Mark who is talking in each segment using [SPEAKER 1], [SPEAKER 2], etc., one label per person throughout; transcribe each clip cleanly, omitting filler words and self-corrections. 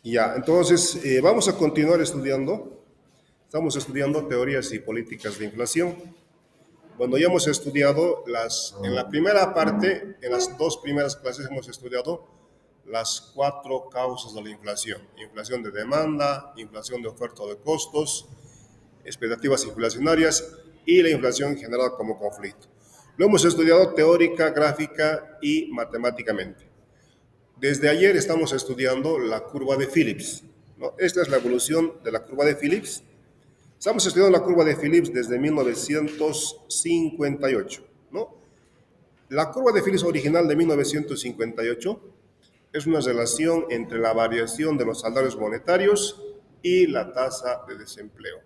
[SPEAKER 1] Ya, entonces vamos a continuar estudiando. Estamos estudiando teorías y políticas de inflación. Bueno, ya hemos estudiado en la primera parte, en las dos primeras clases hemos estudiado las cuatro causas de la inflación. Inflación de demanda, inflación de oferta o de costos, expectativas inflacionarias y la inflación generada como conflicto. Lo hemos estudiado teórica, gráfica y matemáticamente. Desde ayer estamos estudiando la curva de Phillips, ¿no? Esta es la evolución de la curva de Phillips. Estamos estudiando la curva de Phillips desde 1958, ¿no? La curva de Phillips original de 1958 es una relación entre la variación de los salarios monetarios y la tasa de desempleo.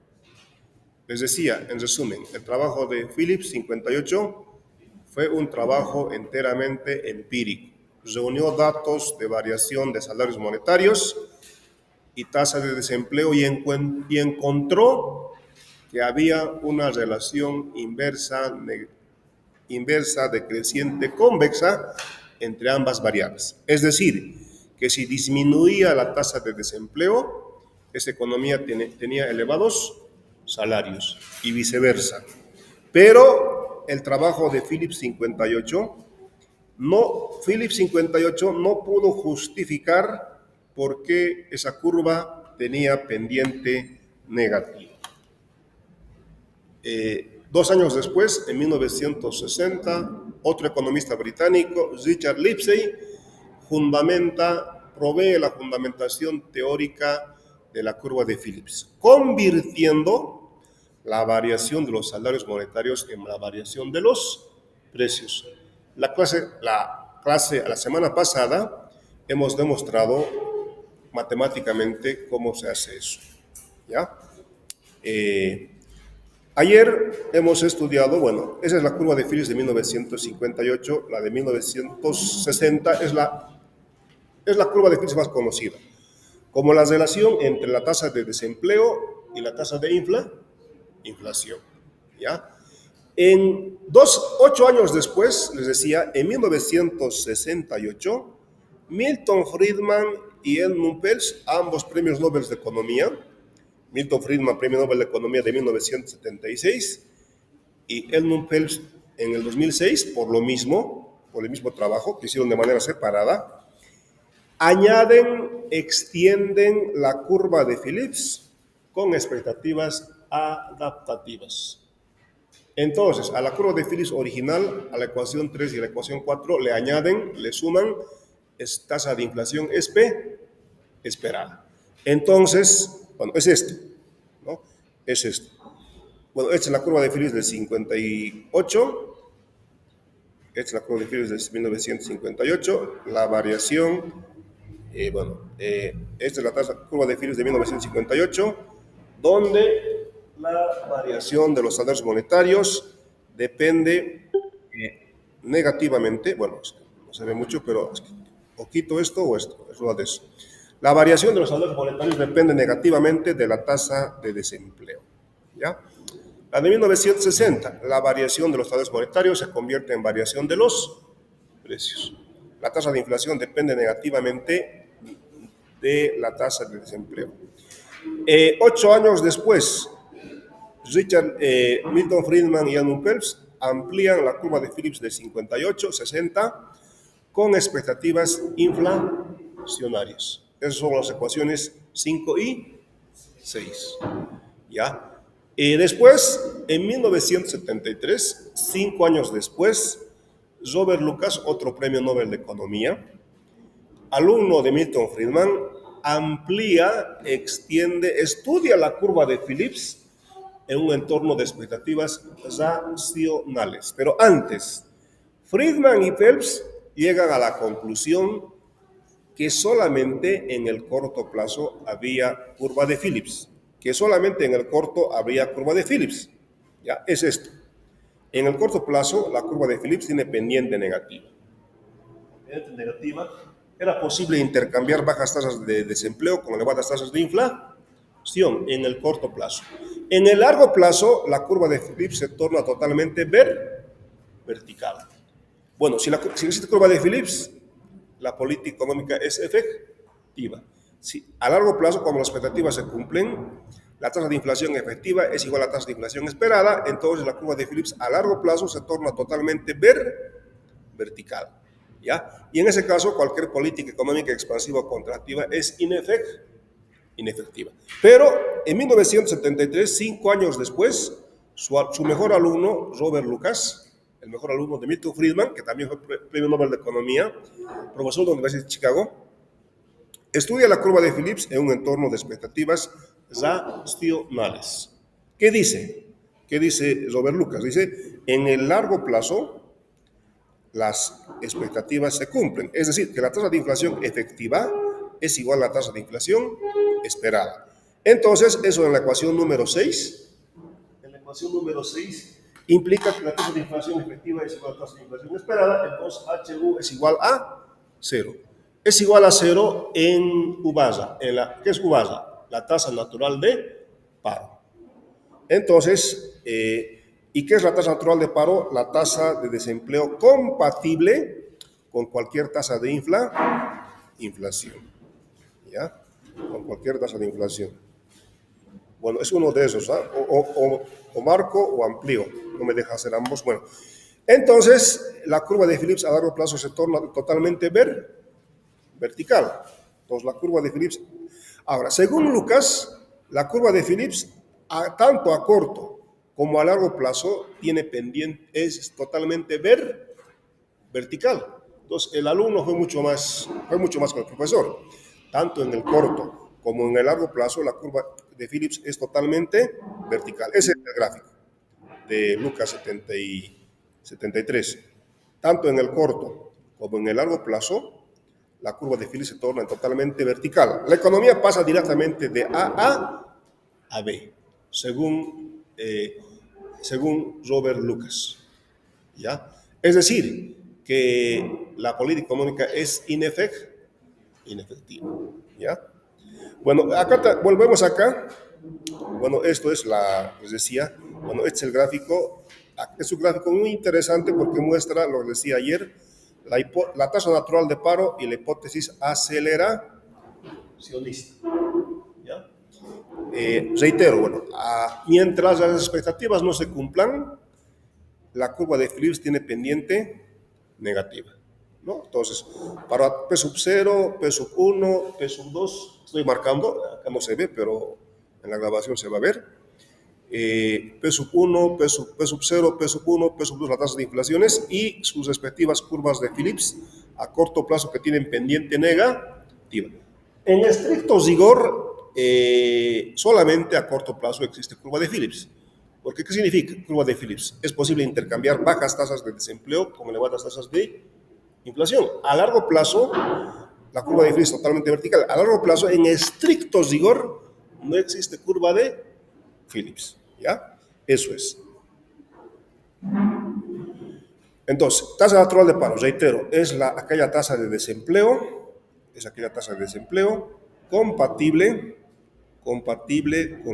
[SPEAKER 1] Les decía, en resumen, el trabajo de Phillips 58 fue un trabajo enteramente empírico. Reunió datos de variación de salarios monetarios y tasa de desempleo y encontró que había una relación inversa decreciente convexa entre ambas variables. Es decir, que si disminuía la tasa de desempleo, esa economía tenía elevados salarios y viceversa. Pero el trabajo de Phillips 58 no pudo justificar por qué esa curva tenía pendiente negativa. 2 años después, en 1960, otro economista británico, Richard Lipsey, provee la fundamentación teórica de la curva de Phillips, convirtiendo la variación de los salarios monetarios en la variación de los precios. La semana pasada hemos demostrado matemáticamente cómo se hace eso. ¿Ya? Ayer hemos estudiado, bueno, esa es la curva de Phillips de 1958, la de 1960 es la curva de Phillips más conocida, como la relación entre la tasa de desempleo y la tasa de inflación. ¿Ya? 8 años después, les decía, en 1968, Milton Friedman y Edmund Pels, ambos premios Nobel de Economía, Milton Friedman, Premio Nobel de Economía de 1976, y Edmund Phelps en el 2006, por el mismo trabajo que hicieron de manera separada, extienden la curva de Phillips con expectativas adaptativas. Entonces, a la curva de Phillips original, a la ecuación 3 y a la ecuación 4, le suman tasa de inflación esperada. Entonces, bueno, es esto, ¿no? Es esto. Bueno, esta es la curva de Phillips del 58. Esta es la curva de Phillips de 1958. La variación, esta es la curva de Phillips de 1958, donde la variación de los salarios monetarios depende negativamente, bueno, no se ve mucho, pero o quito esto o esto, es una de eso. La variación de los salarios monetarios depende negativamente de la tasa de desempleo. ¿Ya? La de 1960, la variación de los salarios monetarios se convierte en variación de los precios. La tasa de inflación depende negativamente de la tasa de desempleo. 8 años después, Milton Friedman y Edmund Phelps amplían la curva de Phillips de 58-60 con expectativas inflacionarias. Esas son las ecuaciones 5 y 6. ¿Ya? Después, en 1973, 5 años después, Robert Lucas, otro premio Nobel de Economía, alumno de Milton Friedman, estudia la curva de Phillips en un entorno de expectativas racionales. Pero antes, Friedman y Phelps llegan a la conclusión que solamente en el corto plazo había curva de Phillips. ¿Ya? Es esto. En el corto plazo, la curva de Phillips tiene pendiente negativa. Era posible intercambiar bajas tasas de desempleo con elevadas tasas de inflación en el corto plazo. En el largo plazo, la curva de Phillips se torna totalmente vertical. Bueno, si existe curva de Phillips, la política económica es efectiva. Si a largo plazo, cuando las expectativas se cumplen, la tasa de inflación efectiva es igual a la tasa de inflación esperada, entonces la curva de Phillips a largo plazo se torna totalmente vertical. ¿Ya? Y en ese caso, cualquier política económica expansiva o contractiva es inefectiva. Pero en 1973, 5 años después, su mejor alumno, Robert Lucas, el mejor alumno de Milton Friedman, que también fue premio Nobel de Economía, profesor de la Universidad de Chicago, estudia la curva de Phillips en un entorno de expectativas racionales. ¿Qué dice? ¿Qué dice Robert Lucas? Dice, en el largo plazo, las expectativas se cumplen. Es decir, que la tasa de inflación efectiva es igual a la tasa de inflación esperada. Entonces, eso en la ecuación número 6, implica que la tasa de inflación efectiva es igual a la tasa de inflación esperada, entonces HU es igual a 0. Es igual a 0 en UBASA. ¿Qué es UBASA? La tasa natural de paro. Entonces, ¿y qué es la tasa natural de paro? La tasa de desempleo compatible con cualquier tasa de inflación. ¿Ya? Con cualquier tasa de inflación. Bueno, es uno de esos, ¿ah? O marco o amplío. No me deja hacer ambos. Bueno, entonces la curva de Phillips a largo plazo se torna totalmente vertical. Entonces la curva de Phillips. Ahora, según Lucas, la curva de Phillips, tanto a corto como a largo plazo, tiene pendiente, es totalmente vertical. Entonces el alumno fue mucho más que el profesor. Tanto en el corto como en el largo plazo, la curva de Phillips es totalmente vertical. Ese es el gráfico de Lucas 73. Tanto en el corto como en el largo plazo, la curva de Phillips se torna totalmente vertical. La economía pasa directamente de A a B, según Robert Lucas. ¿Ya? Es decir, que la política económica es inefectiva. ¿Ya? Bueno, volvemos acá. Bueno, esto es les decía, bueno, este es el gráfico. Es un gráfico muy interesante porque muestra, lo que decía ayer, la tasa natural de paro y la hipótesis aceleracionista. ¿Ya? Reitero, bueno, mientras las expectativas no se cumplan, la curva de Phillips tiene pendiente negativa, ¿no? Entonces, para P sub 0, P sub 1, P sub 2, estoy marcando, acá no se ve, pero en la grabación se va a ver. P sub 1, P sub 0, P sub 1, P sub 2, las tasas de inflaciones y sus respectivas curvas de Phillips a corto plazo que tienen pendiente negativa. En estricto rigor, solamente a corto plazo existe curva de Phillips. Porque, ¿qué significa curva de Phillips? Es posible intercambiar bajas tasas de desempleo con elevadas tasas de inflación. A largo plazo, la curva de Phillips es totalmente vertical. A largo plazo, en estricto rigor, no existe curva de Phillips. ¿Ya? Eso es. Entonces, tasa natural de paro, reitero, es aquella tasa de desempleo, compatible con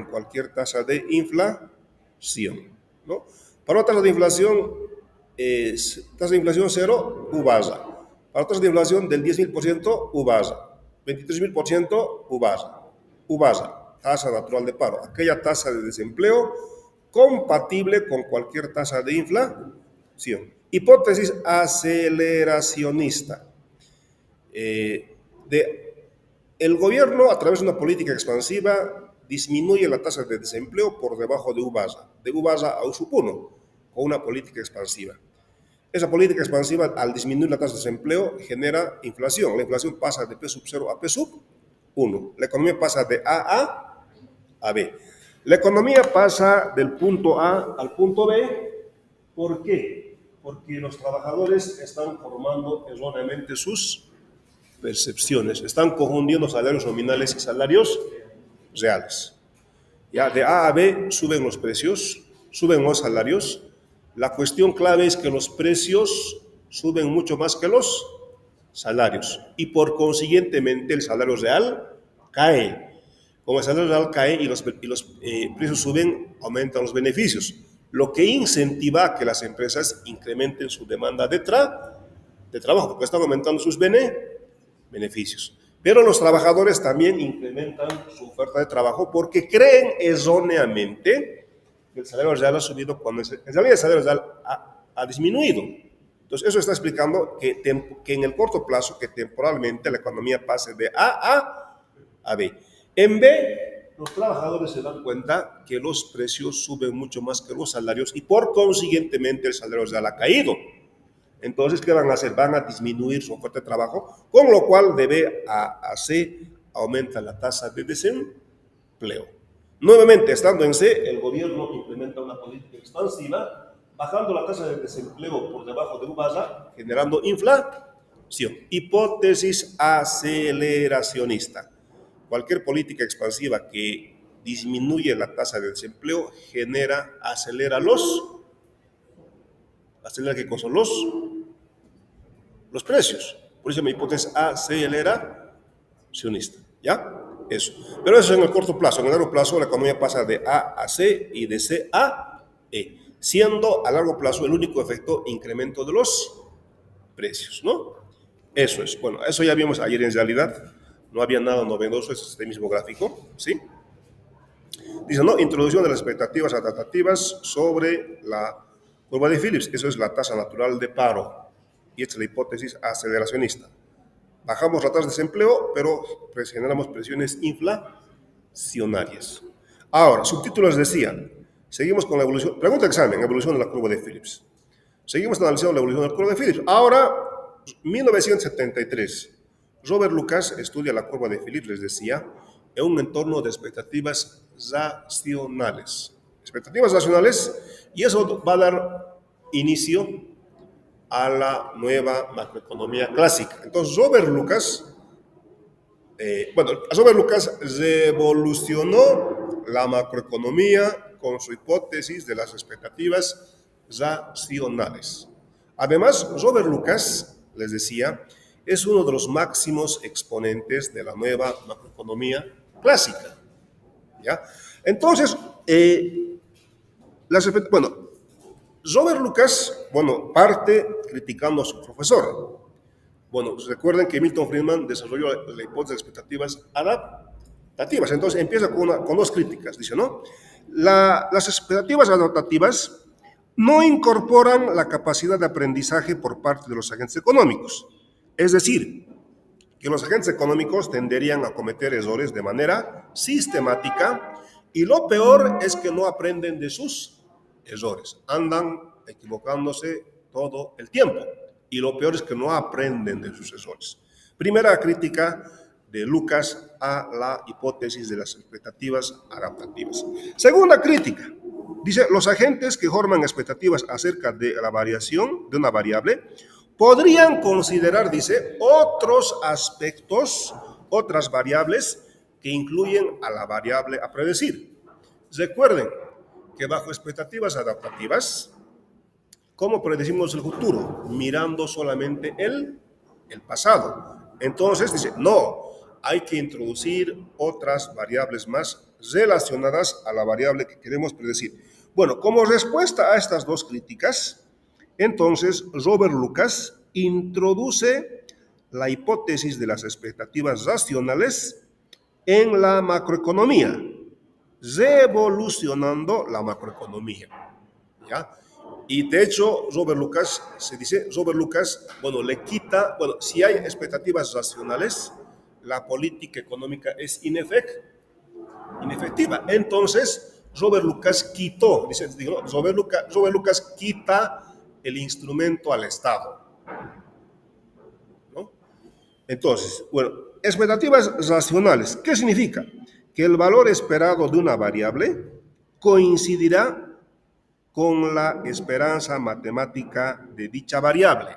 [SPEAKER 1] cualquier tasa de inflación, ¿no? Para una tasa de inflación, cero, UBASA. Para tasa de inflación del 10.000%, UBASA. 23.000%, UBASA, tasa natural de paro, aquella tasa de desempleo compatible con cualquier tasa de inflación. Hipótesis aceleracionista. El gobierno, a través de una política expansiva, disminuye la tasa de desempleo por debajo de UBASA a U1, con una política expansiva. Esa política expansiva, al disminuir la tasa de desempleo, genera inflación. La inflación pasa de P sub 0 a P sub 1. La economía pasa de A B. La economía pasa del punto A al punto B. ¿Por qué? Porque los trabajadores están formando erróneamente sus percepciones, están confundiendo salarios nominales y salarios reales. Ya de A a B suben los precios, suben los salarios. La cuestión clave es que los precios suben mucho más que los salarios y por consiguientemente el salario real cae. Como el salario real cae y los precios suben, aumentan los beneficios, lo que incentiva a que las empresas incrementen su demanda de trabajo, porque están aumentando sus beneficios. Pero los trabajadores también incrementan su oferta de trabajo porque creen erróneamente que el salario real ha subido cuando en realidad el salario real ha disminuido. Entonces, eso está explicando que en el corto plazo, que temporalmente la economía pase de A B. En B, los trabajadores se dan cuenta que los precios suben mucho más que los salarios y por consiguientemente el salario real ha caído. Entonces, ¿qué van a hacer? Van a disminuir su oferta de trabajo, con lo cual de B a C aumenta la tasa de desempleo. Nuevamente, estando en C, el gobierno implementa una política expansiva, bajando la tasa de desempleo por debajo de U barra, generando inflación. Hipótesis aceleracionista. Cualquier política expansiva que disminuye la tasa de desempleo acelera ¿qué cosa? Los precios. Por eso mi hipótesis aceleracionista. ¿Ya? Eso. Pero eso es en el corto plazo. En el largo plazo la economía pasa de A C y de C a E, siendo a largo plazo el único efecto incremento de los precios, ¿no? Eso es. Bueno, eso ya vimos ayer en realidad. No había nada novedoso, es este mismo gráfico, ¿sí? Dice, ¿no? Introducción de las expectativas adaptativas sobre la curva de Phillips. Eso es la tasa natural de paro. Y esta es la hipótesis aceleracionista. Bajamos la tasa de desempleo, pero generamos presiones inflacionarias. Ahora, subtítulos decían, seguimos con la evolución, pregunta examen, evolución de la curva de Phillips. Seguimos analizando la evolución de la curva de Phillips. Ahora, 1973, Robert Lucas estudia la curva de Phillips, les decía, en un entorno de expectativas racionales. Expectativas racionales, y eso va a dar inicio a la nueva macroeconomía clásica. Entonces, Robert Lucas revolucionó la macroeconomía con su hipótesis de las expectativas racionales. Además, Robert Lucas, les decía, es uno de los máximos exponentes de la nueva macroeconomía clásica. ¿Ya? Entonces, Robert Lucas, parte criticando a su profesor. Recuerden que Milton Friedman desarrolló la hipótesis de expectativas adaptativas. Entonces, empieza con dos críticas. Dice, ¿no? Las expectativas adaptativas no incorporan la capacidad de aprendizaje por parte de los agentes económicos. Es decir, que los agentes económicos tenderían a cometer errores de manera sistemática y lo peor es que no aprenden de sus errores. Andan equivocándose todo el tiempo y lo peor es que no aprenden de sus errores. Primera crítica de Lucas a la hipótesis de las expectativas adaptativas. Segunda crítica. Dice, los agentes que forman expectativas acerca de la variación de una variable podrían considerar, dice, otros aspectos, otras variables que incluyen a la variable a predecir. Recuerden que bajo expectativas adaptativas, ¿cómo predecimos el futuro? Mirando solamente el pasado. Entonces dice, no, hay que introducir otras variables más relacionadas a la variable que queremos predecir. Bueno, como respuesta a estas dos críticas, entonces Robert Lucas introduce la hipótesis de las expectativas racionales en la macroeconomía, revolucionando la macroeconomía. ¿Ya? Y de hecho, Robert Lucas, le quita, si hay expectativas racionales, la política económica es inefectiva. Entonces, Robert Lucas quitó, Robert Lucas quita el instrumento al Estado, ¿no? Entonces, expectativas racionales, ¿qué significa? Que el valor esperado de una variable coincidirá con la esperanza matemática de dicha variable.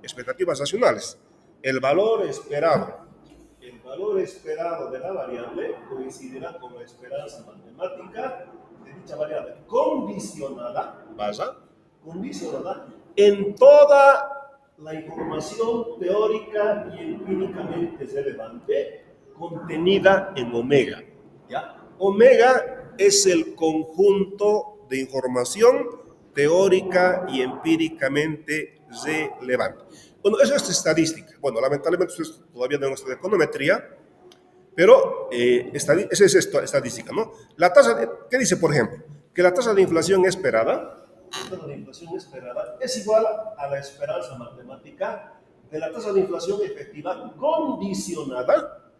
[SPEAKER 1] Expectativas racionales. El valor esperado de la variable coincidirá con la esperanza matemática de dicha variable, condicionada en toda la información teórica y empíricamente relevante contenida en omega. ¿Ya? Omega es el conjunto de información teórica y empíricamente relevante. Bueno, eso es estadística. Bueno, lamentablemente ustedes todavía no estudian econometría, pero esa es estadística, ¿no? ¿Qué dice, por ejemplo? Que la tasa de inflación esperada, es igual a la esperanza matemática de la tasa de inflación efectiva condicionada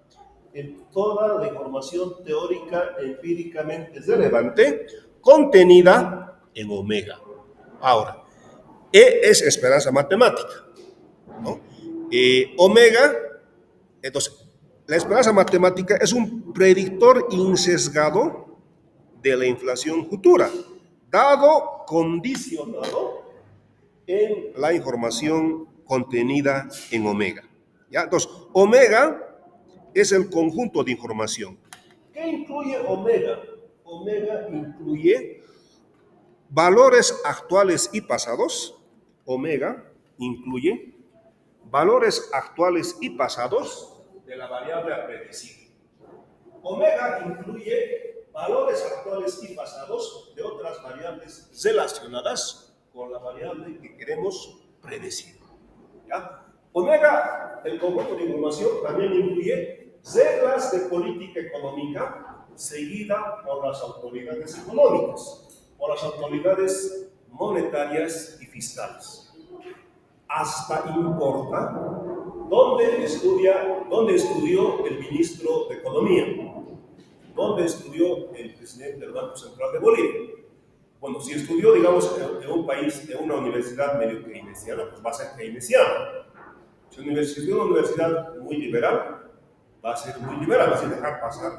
[SPEAKER 1] en toda la información teórica empíricamente relevante contenida en omega. Ahora, E es esperanza matemática, ¿no? Omega, entonces, la esperanza matemática es un predictor insesgado de la inflación futura, dado condicionado en la información contenida en omega. ¿Ya? Entonces, omega es el conjunto de información. ¿Qué incluye omega? Omega incluye valores actuales y pasados. Omega incluye valores actuales y pasados de la variable a predecir. Omega incluye valores actuales y pasados de otras variables relacionadas con la variable que queremos predecir. ¿Ya? Omega, el conjunto de información, también incluye reglas de política económica seguida por las autoridades económicas, por las autoridades monetarias y fiscales. Hasta importa dónde estudió el ministro de Economía, dónde estudió el presidente del Banco Central de Bolivia. Bueno, si estudió, digamos, en un país, en una universidad medio keynesiana, pues va a ser keynesiano. Si estudió en una universidad muy liberal, va a ser muy liberal, va a ser dejar pasar.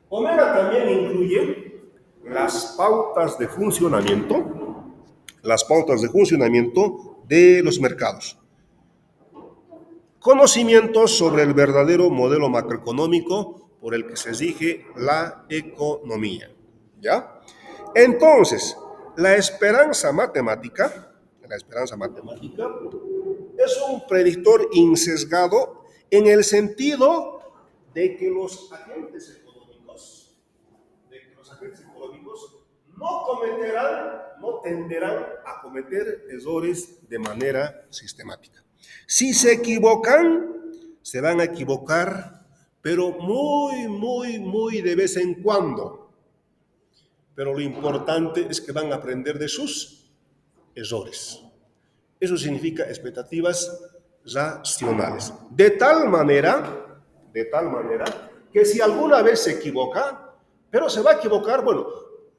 [SPEAKER 1] Omega también incluye las pautas de funcionamiento de los mercados. Conocimientos sobre el verdadero modelo macroeconómico por el que se rige la economía. ¿Ya? Entonces, la esperanza matemática es un predictor insesgado en el sentido de que los agentes económicos no tenderán a cometer errores de manera sistemática. Si se equivocan, se van a equivocar, pero muy de vez en cuando. Pero lo importante es que van a aprender de sus errores. Eso significa expectativas racionales. De tal manera que si alguna vez se equivoca, pero se va a equivocar, bueno,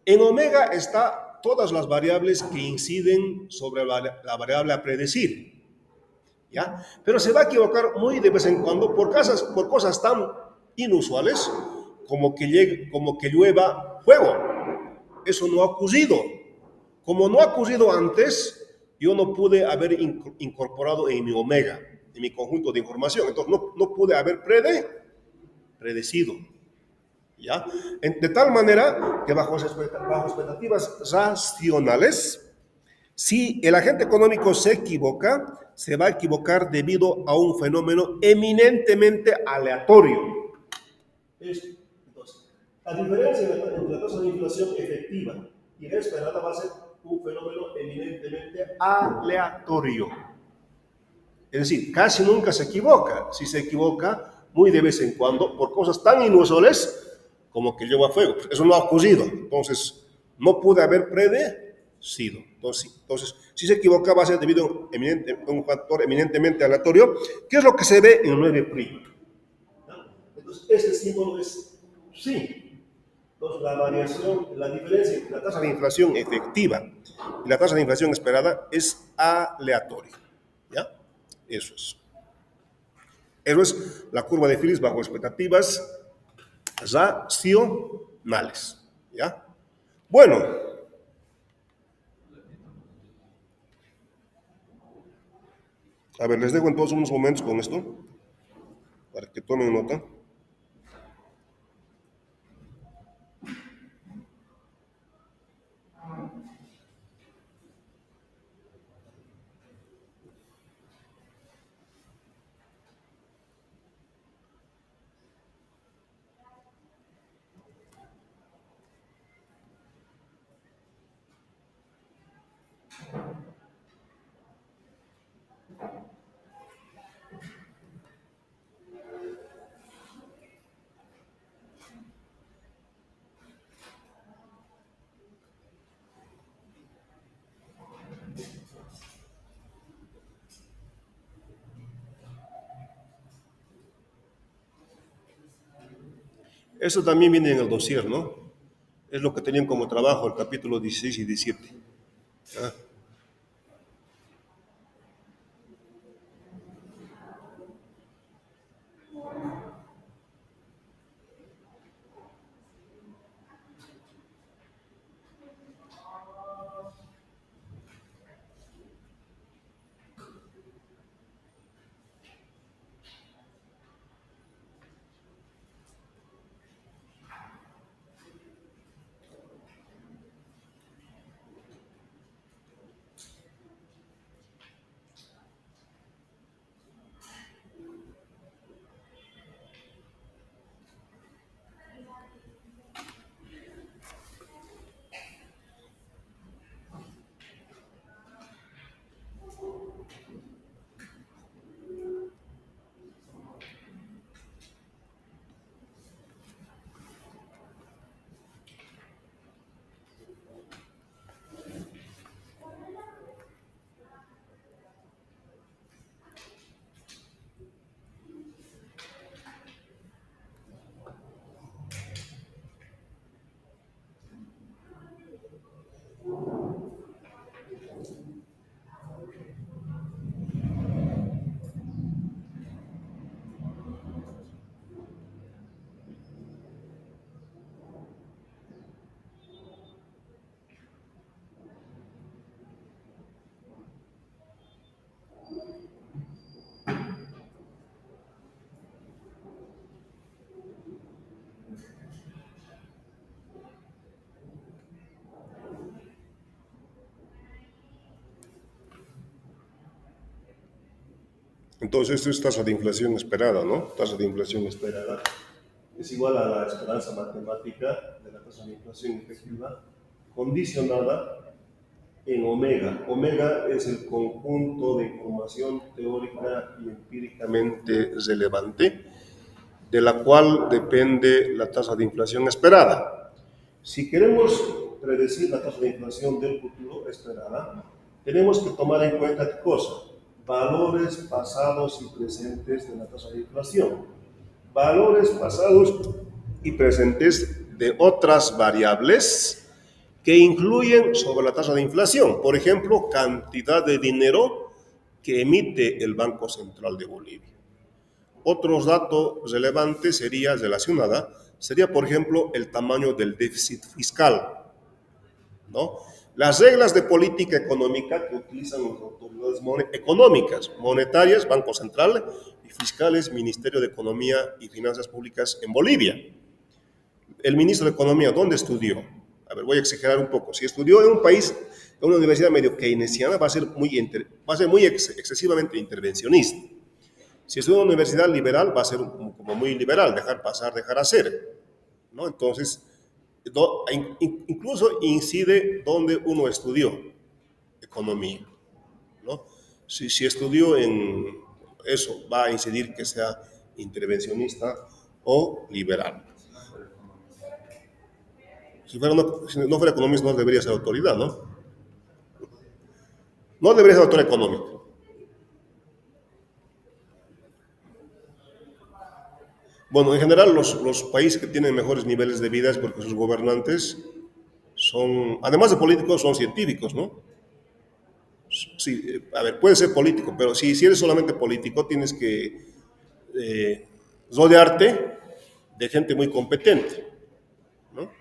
[SPEAKER 1] en omega está todas las variables que inciden sobre la variable a predecir, ¿ya? Pero se va a equivocar muy de vez en cuando por cosas tan inusuales como que llueva fuego. Eso no ha ocurrido. Como no ha ocurrido antes, yo no pude haber incorporado en mi omega, en mi conjunto de información. Entonces no pude haber predecido. ¿Ya? De tal manera que bajo expectativas racionales, si el agente económico se equivoca, se va a equivocar debido a un fenómeno eminentemente aleatorio. Entonces, la diferencia entre la tasa de inflación efectiva y la esperada va a ser un fenómeno eminentemente aleatorio. Es decir, casi nunca se equivoca. Si se equivoca, muy de vez en cuando, por cosas tan inusuales como que lleva fuego. Eso no ha ocurrido. Entonces, no pude haber predecido. Entonces, si se equivoca, va a ser debido a un factor eminentemente aleatorio, que es lo que se ve en 9'. Entonces, este símbolo es sí. Entonces, la diferencia entre la tasa de inflación efectiva y la tasa de inflación esperada es aleatoria. ¿Ya? Eso es. Eso es la curva de Phillips bajo expectativas racionales. ¿Ya? Bueno, a ver, les dejo entonces unos momentos con esto para que tomen nota. Eso también viene en el dossier, ¿no? Es lo que tenían como trabajo el capítulo 16 y 17. Ah, entonces esto es tasa de inflación esperada, ¿no? Tasa de inflación esperada es igual a la esperanza matemática de la tasa de inflación efectiva condicionada en omega. Omega es el conjunto de información teórica y empíricamente relevante de la cual depende la tasa de inflación esperada. Si queremos predecir la tasa de inflación del futuro esperada, tenemos que tomar en cuenta qué cosa: valores pasados y presentes de la tasa de inflación, valores pasados y presentes de otras variables que influyen sobre la tasa de inflación. Por ejemplo, cantidad de dinero que emite el Banco Central de Bolivia. Otros datos relevantes sería, por ejemplo, el tamaño del déficit fiscal, ¿no? Las reglas de política económica que utilizan las autoridades económicas, monetarias, Banco Central, y fiscales, Ministerio de Economía y Finanzas Públicas en Bolivia. El ministro de Economía, ¿dónde estudió? A ver, voy a exagerar un poco. Si estudió en un país, en una universidad medio keynesiana, va a ser muy excesivamente intervencionista. Si estudia en una universidad liberal, va a ser como muy liberal, dejar pasar, dejar hacer, ¿no? Entonces, incluso incide donde uno estudió economía, ¿no? Si estudió en eso, va a incidir que sea intervencionista o liberal. Si no fuera economista, no debería ser autoridad, ¿no? No debería ser autor económico. Bueno, en general, los países que tienen mejores niveles de vida es porque sus gobernantes son, además de políticos, son científicos, ¿no? Sí, a ver, puede ser político, pero si eres solamente político, tienes que rodearte de gente muy competente, ¿no?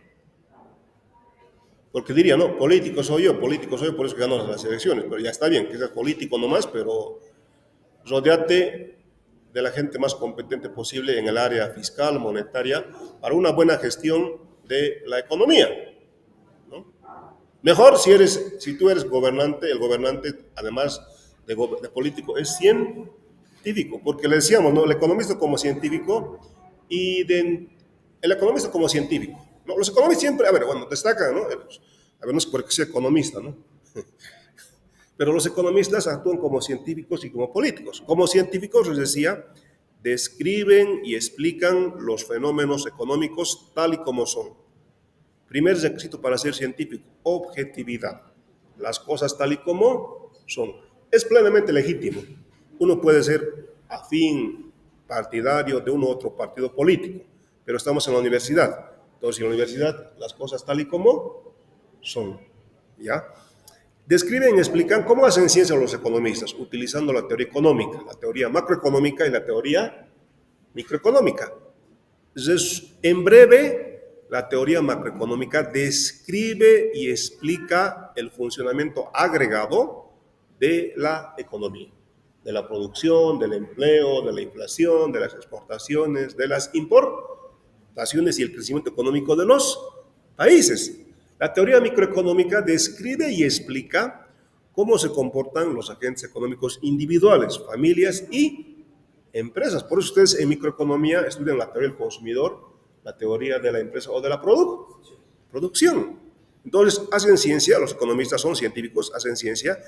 [SPEAKER 1] Porque diría, no, político soy yo, por eso gano las elecciones, pero ya está bien, que seas político nomás, pero rodeate de la gente más competente posible en el área fiscal, monetaria, para una buena gestión de la economía, ¿no? Mejor si tú eres gobernante, el gobernante, además de político, es científico, porque le decíamos, ¿no? El economista como científico y el economista como científico, ¿no? Los economistas siempre, a ver, bueno, destacan, ¿no? A ver, no es porque sea economista, ¿no? Pero los economistas actúan como científicos y como políticos. Como científicos, les decía, describen y explican los fenómenos económicos tal y como son. Primer requisito para ser científico: objetividad. Las cosas tal y como son. Es plenamente legítimo. Uno puede ser afín, partidario de uno u otro partido político, pero estamos en la universidad. Entonces, en la universidad, las cosas tal y como son, ¿ya? Describen y explican cómo hacen ciencia los economistas, utilizando la teoría económica, la teoría macroeconómica y la teoría microeconómica. Entonces, en breve, la teoría macroeconómica describe y explica el funcionamiento agregado de la economía, de la producción, del empleo, de la inflación, de las exportaciones, de las importaciones y el crecimiento económico de los países. La teoría microeconómica describe y explica cómo se comportan los agentes económicos individuales, familias y empresas. Por eso ustedes en microeconomía estudian la teoría del consumidor, la teoría de la empresa o de la producción. Entonces, hacen ciencia, los economistas son científicos, hacen ciencia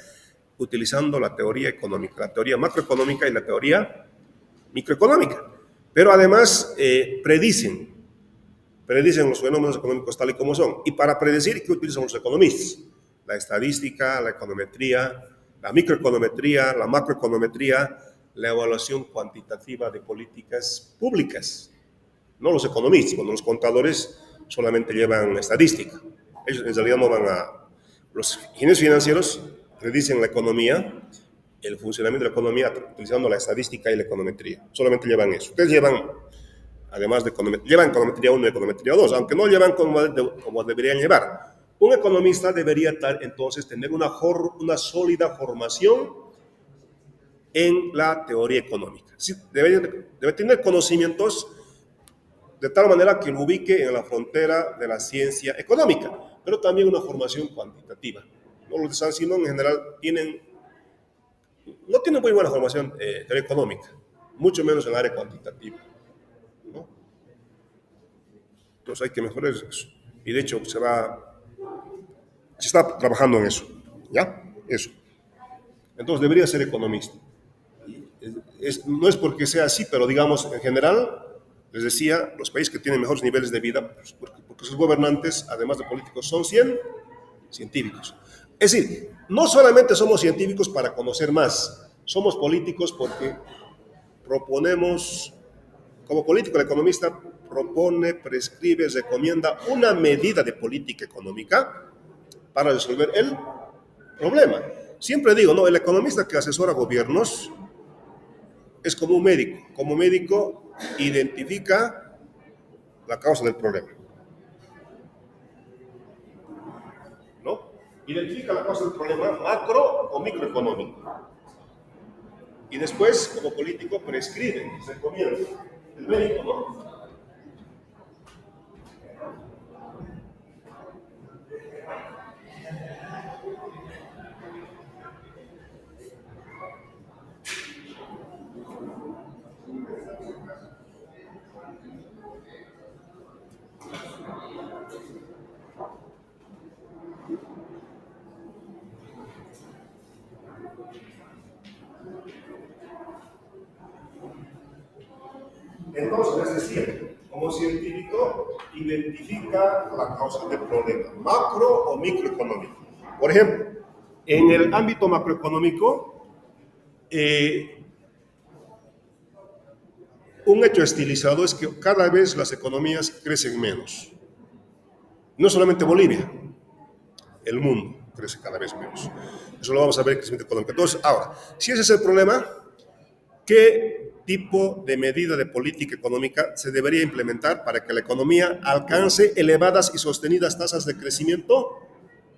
[SPEAKER 1] utilizando la teoría económica, la teoría macroeconómica y la teoría microeconómica. Pero además predicen los fenómenos económicos tal y como son. Y para predecir, ¿qué utilizan los economistas? La estadística, la econometría, la microeconometría, la macroeconometría, la evaluación cuantitativa de políticas públicas. No los economistas, cuando los contadores solamente llevan estadística. Ellos en realidad no van a... Los ingenieros financieros predicen la economía, el funcionamiento de la economía utilizando la estadística y la econometría. Solamente llevan eso. Ustedes llevan, además de econometría, llevan econometría 1 y econometría 2, aunque no llevan como deberían llevar. Un economista debería entonces tener una sólida formación en la teoría económica. Sí, debe tener conocimientos de tal manera que lo ubique en la frontera de la ciencia económica, pero también una formación cuantitativa. ¿No? Los de San Simón en general no tienen muy buena formación teoría económica, mucho menos en el área cuantitativa, ¿no? Entonces hay que mejorar eso. Y de hecho se está trabajando en eso, ¿ya? Eso. Entonces debería ser economista. No es porque sea así, pero digamos, en general, les decía, los países que tienen mejores niveles de vida, pues, porque sus gobernantes, además de políticos, son científicos. Es decir, no solamente somos científicos para conocer más, somos políticos porque proponemos, como político, el economista propone, prescribe, recomienda una medida de política económica para resolver el problema. Siempre digo, no, el economista que asesora gobiernos es como un médico. Como médico identifica la causa del problema, ¿no? Identifica la causa del problema macro o microeconómico. Y después, como político, prescribe, recomienda. El médico, ¿no? Entonces, les decía, como científico, identifica la causa del problema, macro o microeconómico. Por ejemplo, en el ámbito macroeconómico, un hecho estilizado es que cada vez las economías crecen menos. No solamente Bolivia, el mundo crece cada vez menos. Eso lo vamos a ver en el crecimiento económico. Entonces, ahora, si ese es el problema, ¿qué tipo de medida de política económica se debería implementar para que la economía alcance elevadas y sostenidas tasas de crecimiento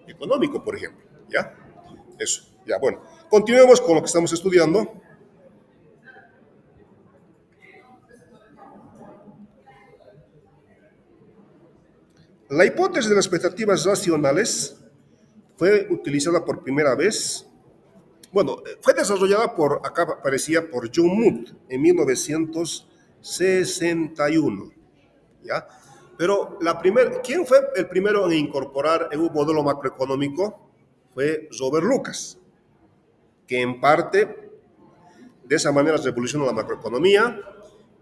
[SPEAKER 1] económico, por ejemplo? ¿Ya? Eso, ya, bueno. Continuemos con lo que estamos estudiando. La hipótesis de las expectativas racionales fue utilizada por primera vez, bueno, fue desarrollada acá aparecía por John Mood en 1961, ¿ya? Pero ¿quién fue el primero en incorporar en un modelo macroeconómico? Fue Robert Lucas, que en parte de esa manera revolucionó la macroeconomía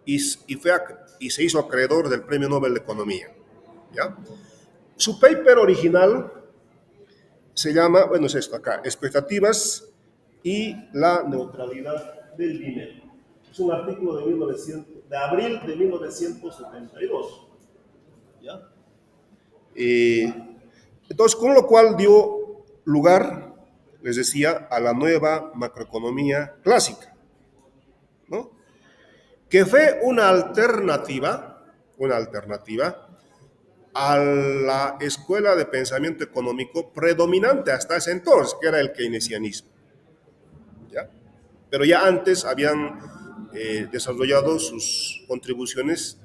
[SPEAKER 1] y se hizo acreedor del Premio Nobel de Economía, ¿ya? Su paper original se llama, bueno, es esto acá, expectativas y la neutralidad del dinero. Es un artículo de abril de 1972. ¿Ya? Entonces, con lo cual dio lugar, les decía, a la nueva macroeconomía clásica, ¿no? Que fue una alternativa a la escuela de pensamiento económico predominante hasta ese entonces, que era el keynesianismo. ¿Ya? Pero ya antes habían desarrollado sus contribuciones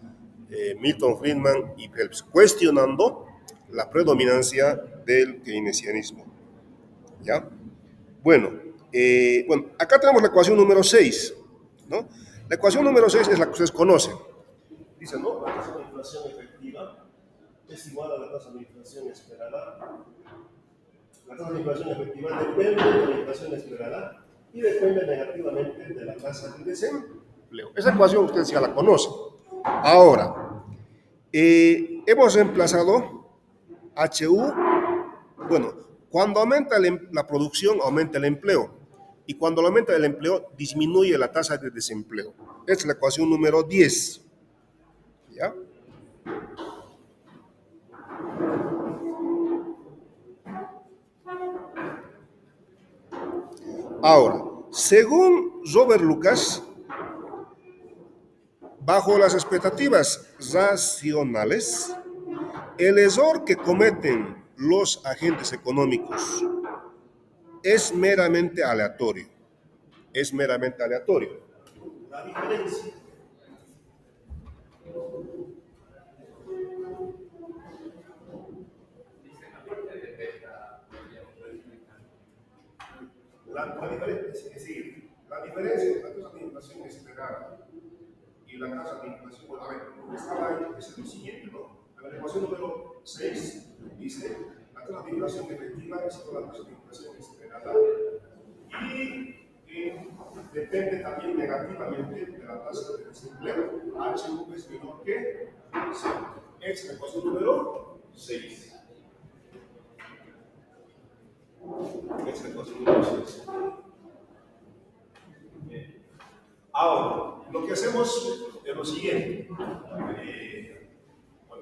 [SPEAKER 1] Milton Friedman y Phelps, cuestionando la predominancia del keynesianismo. ¿Ya? Bueno, acá tenemos la ecuación número 6, ¿no? La ecuación número 6 es la que ustedes conocen. Dice, ¿no? La tasa de inflación efectiva es igual a la tasa de inflación esperada. La tasa de inflación efectiva depende de la inflación esperada y depende negativamente de la tasa de desempleo. Esa ecuación ustedes ya la conocen. Ahora, hemos reemplazado HU, bueno, cuando aumenta la producción, aumenta el empleo. Y cuando aumenta el empleo, disminuye la tasa de desempleo. Esta es la ecuación número 10. ¿Ya? Ahora, según Robert Lucas, bajo las expectativas racionales, el error que cometen los agentes económicos es meramente aleatorio. Es meramente aleatorio. La diferencia la diferencia entre la tasa de inflación esperada y la tasa de inflación, bueno, a ver, lo que estaba ahí es lo siguiente, ¿no? La ecuación número 6 dice, la tasa de inflación efectiva es igual a la tasa de inflación esperada y depende también negativamente de la tasa de desempleo. HU es menor que 0. Es la ecuación número 6. Es la ecuación número 6. Ahora, lo que hacemos es lo siguiente.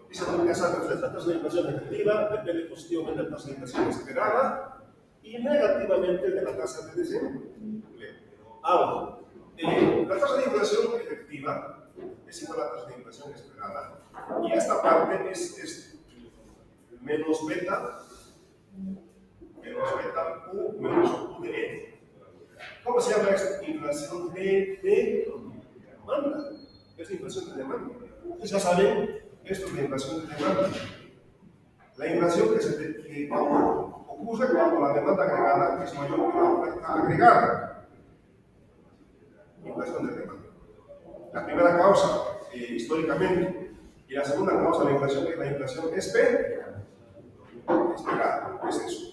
[SPEAKER 1] Dice la tasa de inflación efectiva depende positivamente de la tasa de inflación esperada y negativamente de la tasa de desempleo. Ahora, la tasa de inflación efectiva es igual a la tasa de inflación esperada y esta parte es menos beta U menos U de E. ¿Cómo se llama esto? Inflación de demanda. Es inflación de demanda. Ustedes ya saben, esto es la inflación de demanda. La inflación que ocurre cuando la demanda agregada es mayor que la oferta agregada. Inflación de demanda. La primera causa, históricamente, y la segunda causa de la inflación es la inflación esperada. Es eso.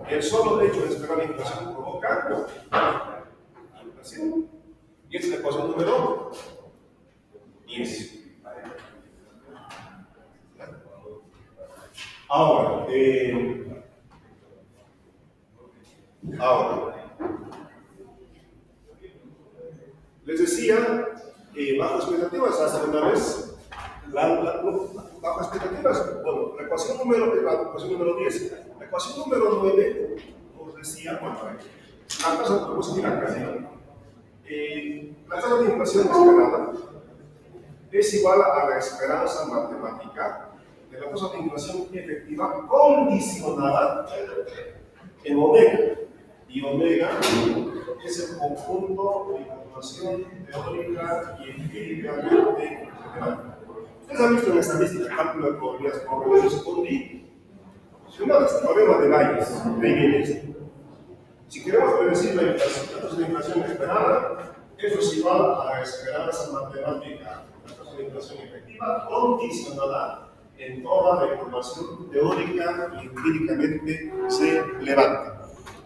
[SPEAKER 1] El solo hecho de esperar la inflación provoca inflación. Y esta es la ecuación número 10. Ahora, les decía, bajo expectativas racionales, bajo expectativas, bueno, la ecuación número 10. La ecuación número 9 nos decía, bueno, la tasa, vamos a ir acá, la tasa de inflación esperada es igual a la esperanza matemática de la tasa de inflación efectiva condicionada en omega. Y omega es el conjunto de información teórica y empíricamente relevante. Ustedes han visto en la estadística cálculo de probabilidades condicionadas, el problema de Bayes, de ahí viene esto. Si queremos predecir la tasa de inflación esperada, eso es igual a la esperanza matemática, la tasa de inflación efectiva condicionada en toda la información teórica y empíricamente relevante.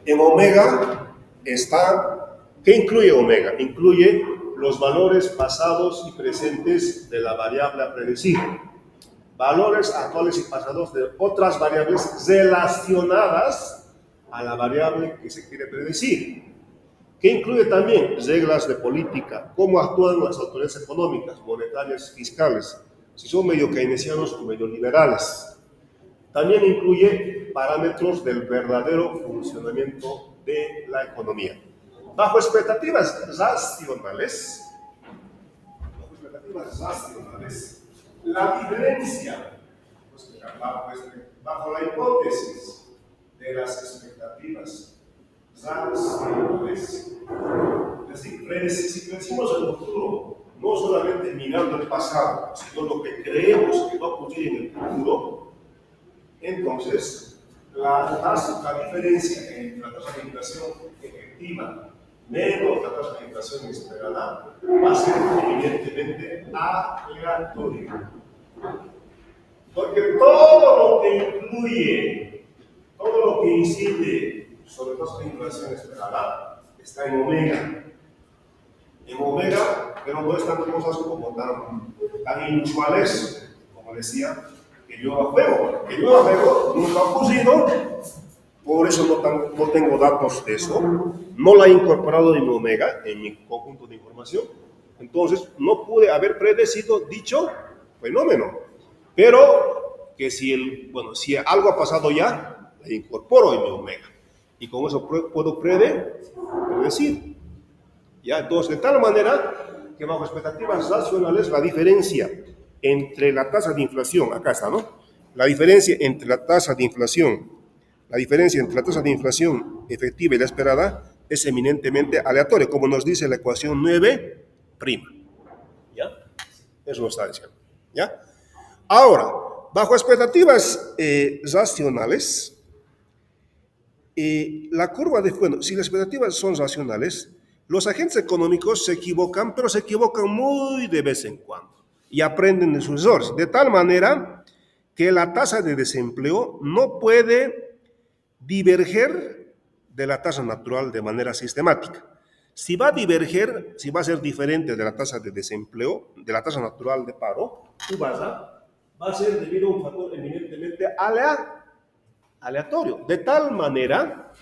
[SPEAKER 1] En omega está, ¿qué incluye omega? Incluye los valores pasados y presentes de la variable a predecir, valores actuales y pasados de otras variables relacionadas a la variable que se quiere predecir. que incluye también reglas de política, cómo actúan las autoridades económicas, monetarias, fiscales, si son medio keynesianos o medio liberales. También incluye parámetros del verdadero funcionamiento de la economía. Bajo expectativas racionales, la diferencia, bajo la hipótesis de las expectativas racionales, es decir, si decimos el futuro, no solamente mirando el pasado, sino lo que creemos que va a ocurrir en el futuro, entonces la diferencia entre la tasa de inflación efectiva menos la tasa de inflación esperada va a ser evidentemente aleatoria. Porque todo lo que incluye, todo lo que incide sobre la tasa de inflación esperada está en omega. En omega, pero no están cosas como tan inusuales, como decía, que llueva fuego. Que llueva fuego nunca ha ocurrido, por eso no tengo datos de eso. No la he incorporado en omega, en mi conjunto de información. Entonces, no pude haber predecido dicho fenómeno. Pero que si algo ha pasado ya, la incorporo en mi omega. Y con eso puedo predecir. ¿Ya? Entonces, de tal manera que bajo expectativas racionales, la diferencia entre la tasa de inflación, acá está, ¿no? La diferencia entre la tasa de inflación efectiva y la esperada es eminentemente aleatoria, como nos dice la ecuación 9'. ¿Ya? Eso nos está diciendo. ¿Ya? Ahora, bajo expectativas racionales, la curva de, bueno, si las expectativas son racionales, los agentes económicos se equivocan, pero se equivocan muy de vez en cuando y aprenden de sus errores, de tal manera que la tasa de desempleo no puede diverger de la tasa natural de manera sistemática. Si va a diverger, si va a ser diferente de la tasa de desempleo, de la tasa natural de paro, va a ser debido a un factor eminentemente aleatorio, de tal manera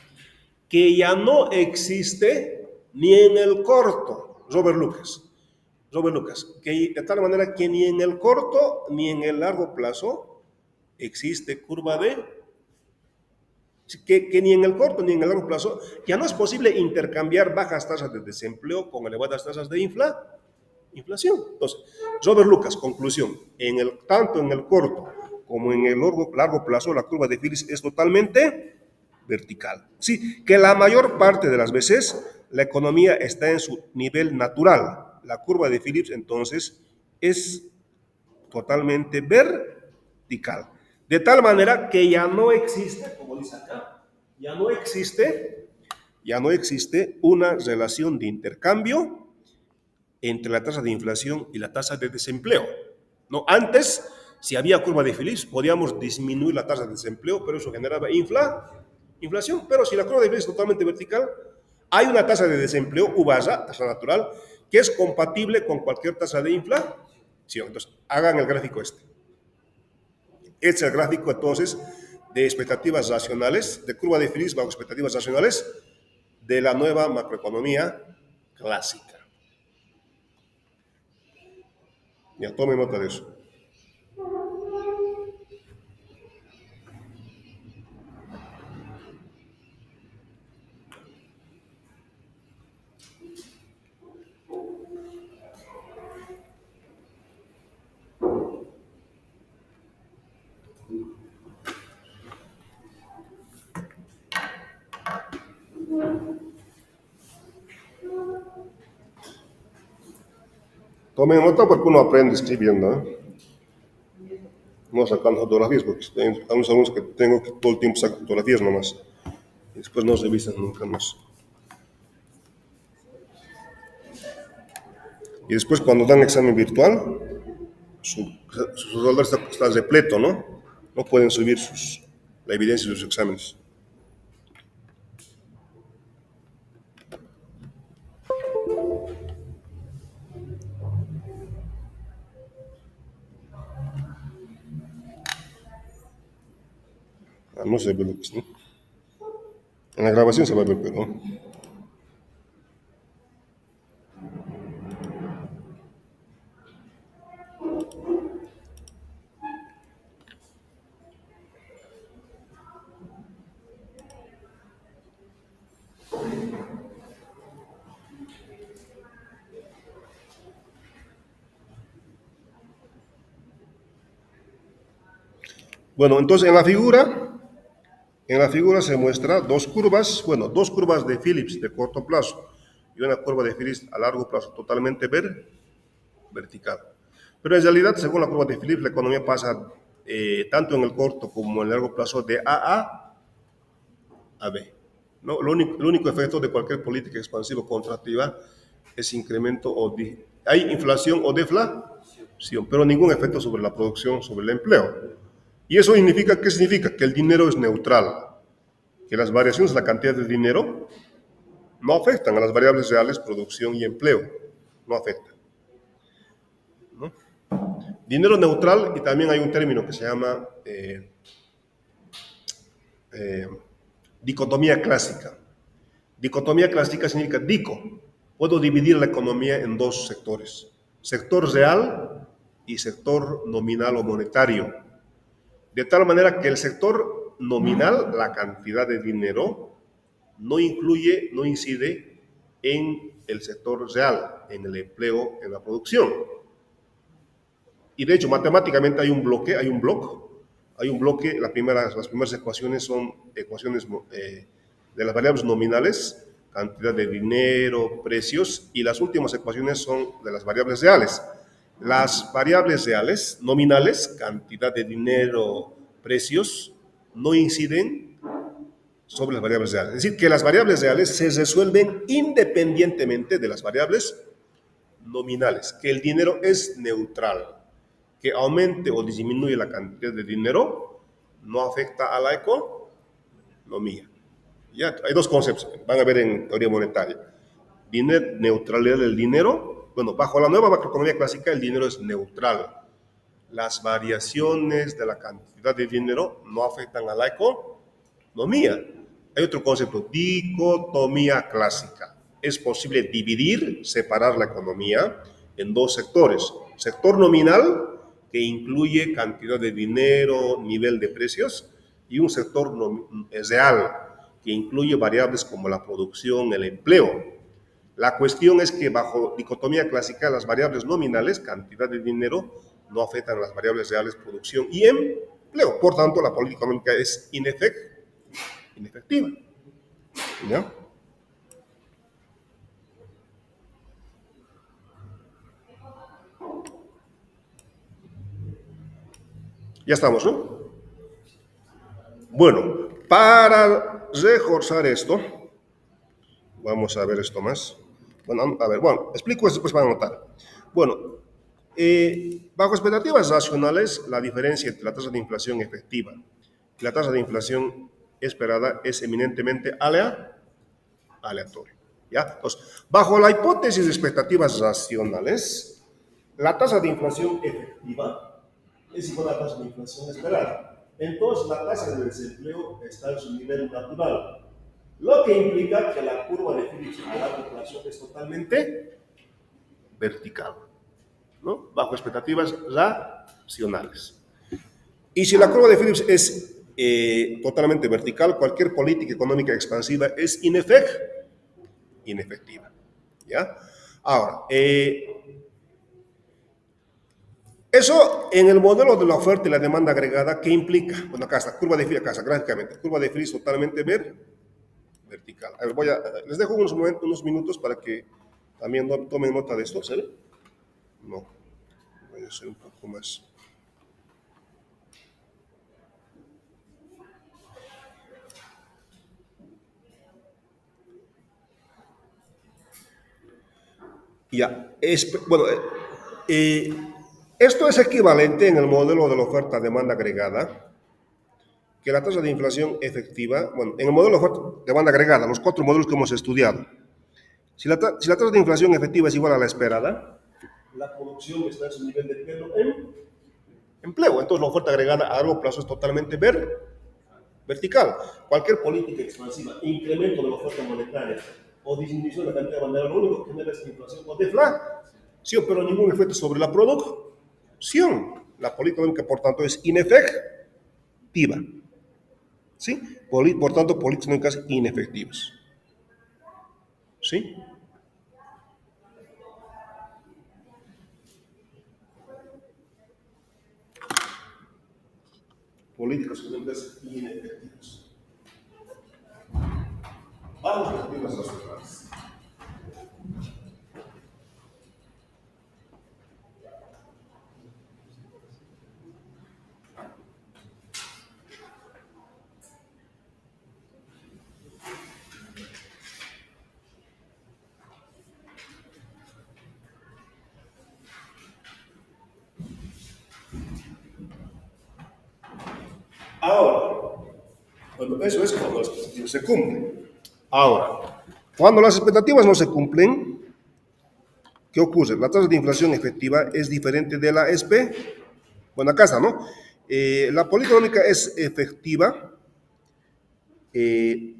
[SPEAKER 1] que ya no existe ni en el corto, Robert Lucas, que de tal manera que ni en el corto ni en el largo plazo existe curva de, que ni en el corto ni en el largo plazo ya no es posible intercambiar bajas tasas de desempleo con elevadas tasas de inflación. Entonces, Robert Lucas, conclusión, tanto en el corto como en el largo plazo, la curva de Phillips es totalmente vertical. Sí, que la mayor parte de las veces la economía está en su nivel natural. La curva de Phillips, entonces, es totalmente vertical. De tal manera que ya no existe, como dice acá, ya no existe una relación de intercambio entre la tasa de inflación y la tasa de desempleo. No, antes, si había curva de Phillips, podíamos disminuir la tasa de desempleo, pero eso generaba inflación. Pero si la curva de Phillips es totalmente vertical, hay una tasa de desempleo, U barra, tasa natural, que es compatible con cualquier tasa de inflación. Entonces, hagan el gráfico este. Este es el gráfico, entonces, de expectativas racionales, de curva de Phillips bajo expectativas racionales de la nueva macroeconomía clásica. Ya, tome nota de eso. Tomen nota porque uno aprende escribiendo, ¿eh? No sacando fotografías, porque hay unos alumnos que tengo que todo el tiempo sacar fotografías nomás. Y después no revisan nunca más. Y después cuando dan examen virtual, su celular está repleto, ¿no? No pueden subir la evidencia de sus exámenes. No se ve lo que es, ¿no? En la grabación se va a ver, pero Bueno, entonces en la figura se muestra dos curvas, bueno, dos curvas de Phillips de corto plazo y una curva de Phillips a largo plazo totalmente vertical. Pero en realidad, según la curva de Phillips, la economía pasa tanto en el corto como en el largo plazo de a B. ¿No? El único efecto de cualquier política expansiva o contractiva es incremento hay inflación o deflación, pero ningún efecto sobre la producción, sobre el empleo. ¿Y eso significa qué significa? Que el dinero es neutral, que las variaciones de la cantidad de dinero no afectan a las variables reales, producción y empleo, no afectan. ¿No? Dinero neutral, y también hay un término que se llama eh, dicotomía clásica. Dicotomía clásica significa dico. Puedo dividir la economía en dos sectores. Sector real y sector nominal o monetario. De tal manera que el sector nominal, la cantidad de dinero, no influye, no incide en el sector real, en el empleo, en la producción. Y de hecho, matemáticamente hay un bloque, las primeras ecuaciones son ecuaciones de las variables nominales, cantidad de dinero, precios, y las últimas ecuaciones son de las variables reales. Las variables reales, nominales, cantidad de dinero, precios, no inciden sobre las variables reales. Es decir, que las variables reales se resuelven independientemente de las variables nominales, que el dinero es neutral, que aumente o disminuye la cantidad de dinero no afecta a la economía. Ya, hay dos conceptos, van a ver en teoría monetaria. Neutralidad del dinero. Bueno, bajo la nueva macroeconomía clásica, el dinero es neutral. Las variaciones de la cantidad de dinero no afectan a la economía. Hay otro concepto, dicotomía clásica. Es posible dividir, separar la economía en dos sectores. Sector nominal, que incluye cantidad de dinero, nivel de precios, y un sector real, que incluye variables como la producción, el empleo. La cuestión es que bajo dicotomía clásica, las variables nominales, cantidad de dinero, no afectan a las variables reales, producción y empleo. Por tanto, la política económica es inefectiva. ¿Ya? Ya estamos, ¿no? Bueno, para reforzar esto, vamos a ver esto más. Bueno, a ver, bueno, explico esto, después van a notar. Bueno, bajo expectativas racionales, la diferencia entre la tasa de inflación efectiva y la tasa de inflación esperada es eminentemente aleatorio. ¿Ya? Entonces, bajo la hipótesis de expectativas racionales, la tasa de inflación efectiva es igual a la tasa de inflación esperada. Entonces, la tasa de desempleo está en su nivel natural, lo que implica que la curva de Phillips a largo plazo es totalmente vertical, ¿no? Bajo expectativas racionales. Y si la curva de Phillips es totalmente vertical, cualquier política económica expansiva es inefectiva. ¿Ya? Ahora, eso en el modelo de la oferta y la demanda agregada, ¿qué implica? Bueno, acá está, curva de Phillips, acá está, gráficamente, curva de Phillips totalmente vertical. A ver, les dejo unos minutos para que también tomen nota de esto, ¿sabe? No, voy a hacer un poco más. Ya, bueno, eh, esto es equivalente en el modelo de la oferta-demanda agregada, que la tasa de inflación efectiva, bueno, en el modelo de oferta-demanda agregada, los cuatro modelos que hemos estudiado, si la tasa de inflación efectiva es igual a la esperada, la producción está en su nivel de empleo. Entonces la oferta agregada a largo plazo es totalmente vertical. Cualquier política expansiva, incremento de la oferta monetaria o disminución de la cantidad de manera, lo único que genera es inflación o deflación, pero ningún efecto sobre la producción. La política económica, por tanto, es inefectiva. ¿Sí? Por tanto, políticas económicas inefectivas. ¿Sí? políticas económicas inefectivas. Vamos a repetir las nacionales. Ahora, bueno, eso es cuando las expectativas se cumplen. Ahora, cuando las expectativas no se cumplen, ¿qué ocurre? La tasa de inflación efectiva es diferente de la SP. Bueno, acá está, ¿no? La política económica es efectiva. eh,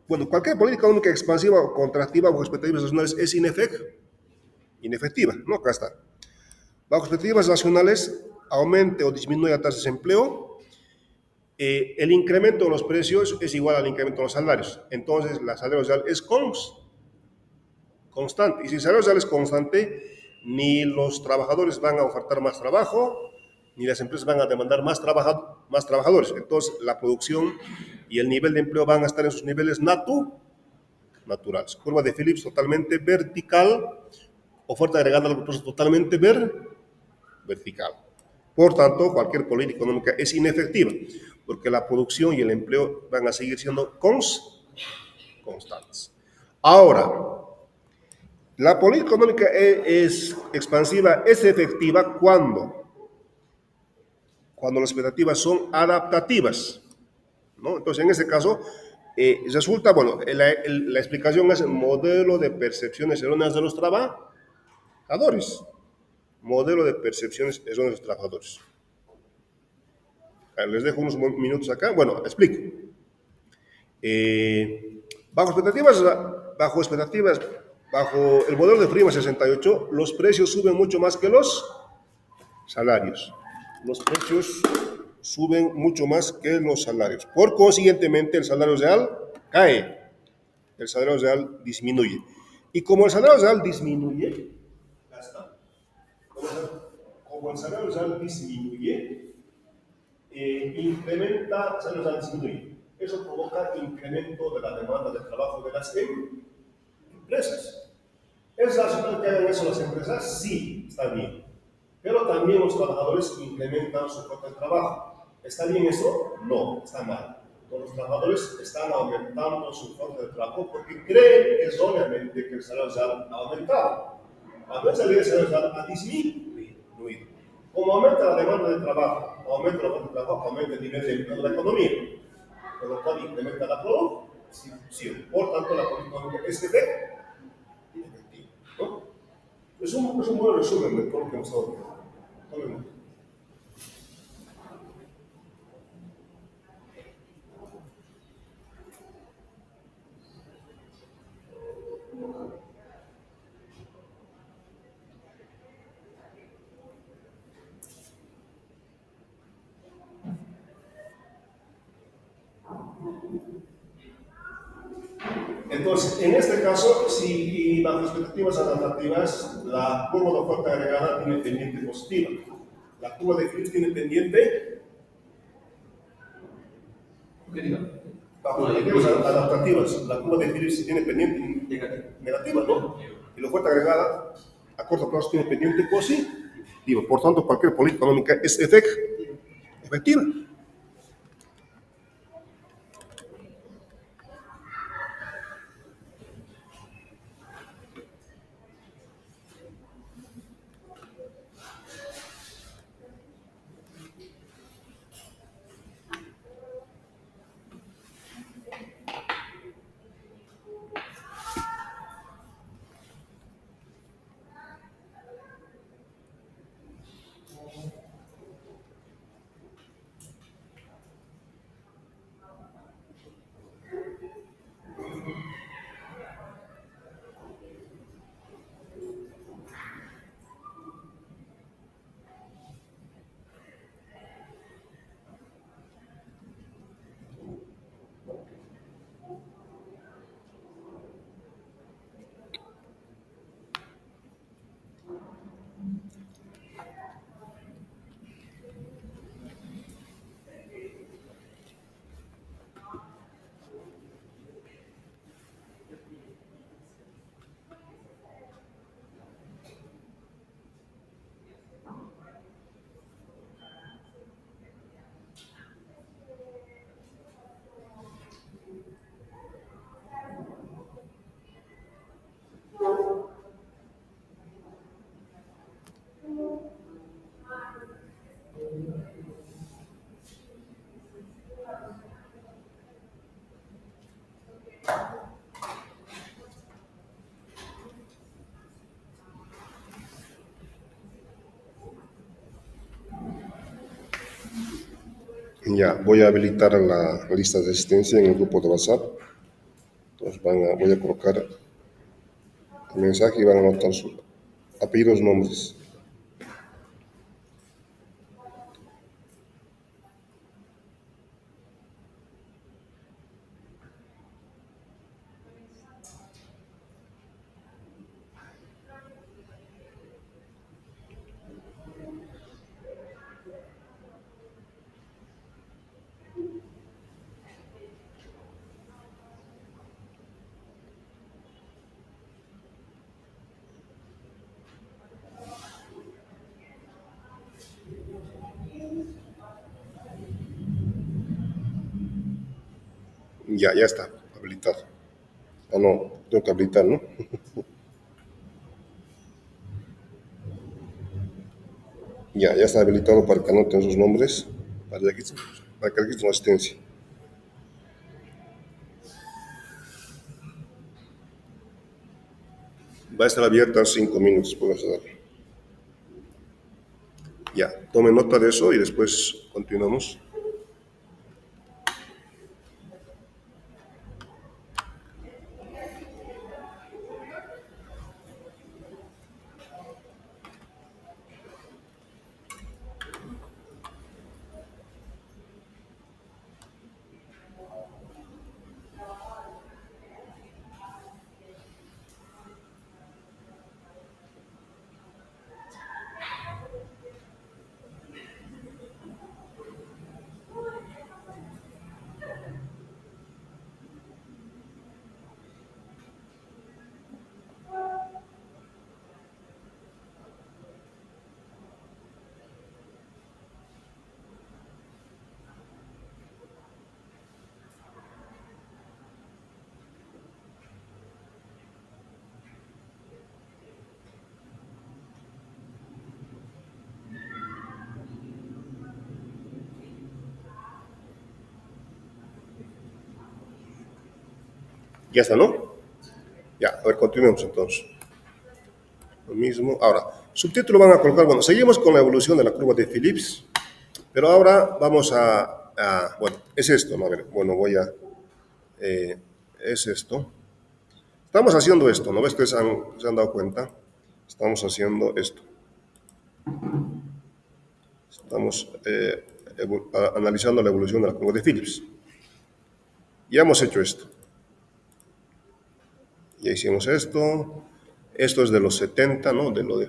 [SPEAKER 1] bueno, cualquier política económica expansiva o contractiva bajo expectativas nacionales es inefectiva, ¿no? Acá está. Bajo expectativas nacionales, aumente o disminuye la tasa de desempleo. El incremento de los precios es igual al incremento de los salarios. Entonces, la salario real es constante. Y si el salario real es constante, ni los trabajadores van a ofertar más trabajo, ni las empresas van a demandar más trabajadores. Entonces, la producción y el nivel de empleo van a estar en sus niveles naturales. Curva de Phillips totalmente vertical, oferta agregada al proceso totalmente vertical. Por tanto, cualquier política económica es inefectiva, porque la producción y el empleo van a seguir siendo constantes. Ahora, la política económica es expansiva, es efectiva cuando las expectativas son adaptativas, ¿no? Entonces, en este caso, resulta, bueno, la explicación es el modelo de percepciones erróneas de los trabajadores. Modelo de percepciones erróneas de los trabajadores. Les dejo unos minutos acá. Bueno, explico. Eh, bajo expectativas, bajo expectativas, bajo el modelo de Prima 68, los precios suben mucho más que los salarios. Los precios suben mucho más que los salarios. Por consiguientemente, el salario real cae, el salario real disminuye. Y como el salario real disminuye, ya está. Como el salario real disminuye, incrementa, salario real disminuye. Eso provoca incremento de la demanda de trabajo de las empresas. ¿Es racional que hagan eso las empresas? Sí, está bien. Pero también los trabajadores incrementan su fuerza de trabajo. ¿Está bien eso? No, está mal. Los trabajadores están aumentando su fuerza de trabajo porque creen erróneamente que el salario real ha aumentado. A veces el salario real ha disminuido. Como aumenta la demanda de trabajo, aumenta la fuerza de trabajo, aumenta el nivel de empleo de la economía, con lo cual incrementa la producción. Por tanto, la política económica es efectiva, ¿no? Es un buen resumen de todo lo que hemos estado viendo. Entonces, en este caso, si bajo expectativas adaptativas, la curva de oferta agregada tiene pendiente positiva. La curva de Phillips tiene pendiente bajo expectativas adaptativas. La curva de Phillips tiene pendiente negativa, ¿no? Y la oferta agregada a corto plazo tiene pendiente positivo. Por tanto, cualquier política económica es efectiva. Ya, voy a habilitar la lista de asistencia en el grupo de WhatsApp. Entonces voy a colocar el mensaje y van a anotar sus apellidos, nombres. Ya está habilitado. Ah, no, tengo que habilitar, ¿no? Ya está habilitado para que anoten sus nombres, para que registren la asistencia. Va a estar abierta 5 minutos, puedes darle. Ya, tome nota de eso y después continuamos. Ya está, ¿no? Ya, a ver, continuemos entonces. Lo mismo. Ahora, subtítulo van a colocar, bueno, seguimos con la evolución de la curva de Phillips, pero ahora vamos bueno, es esto, ¿no? A ver, bueno, es esto. Estamos haciendo esto, ¿no ves que se han dado cuenta? Estamos haciendo esto. Estamos analizando la evolución de la curva de Phillips. Ya hemos hecho esto. Ya hicimos esto. Esto es de los 70, ¿no? De lo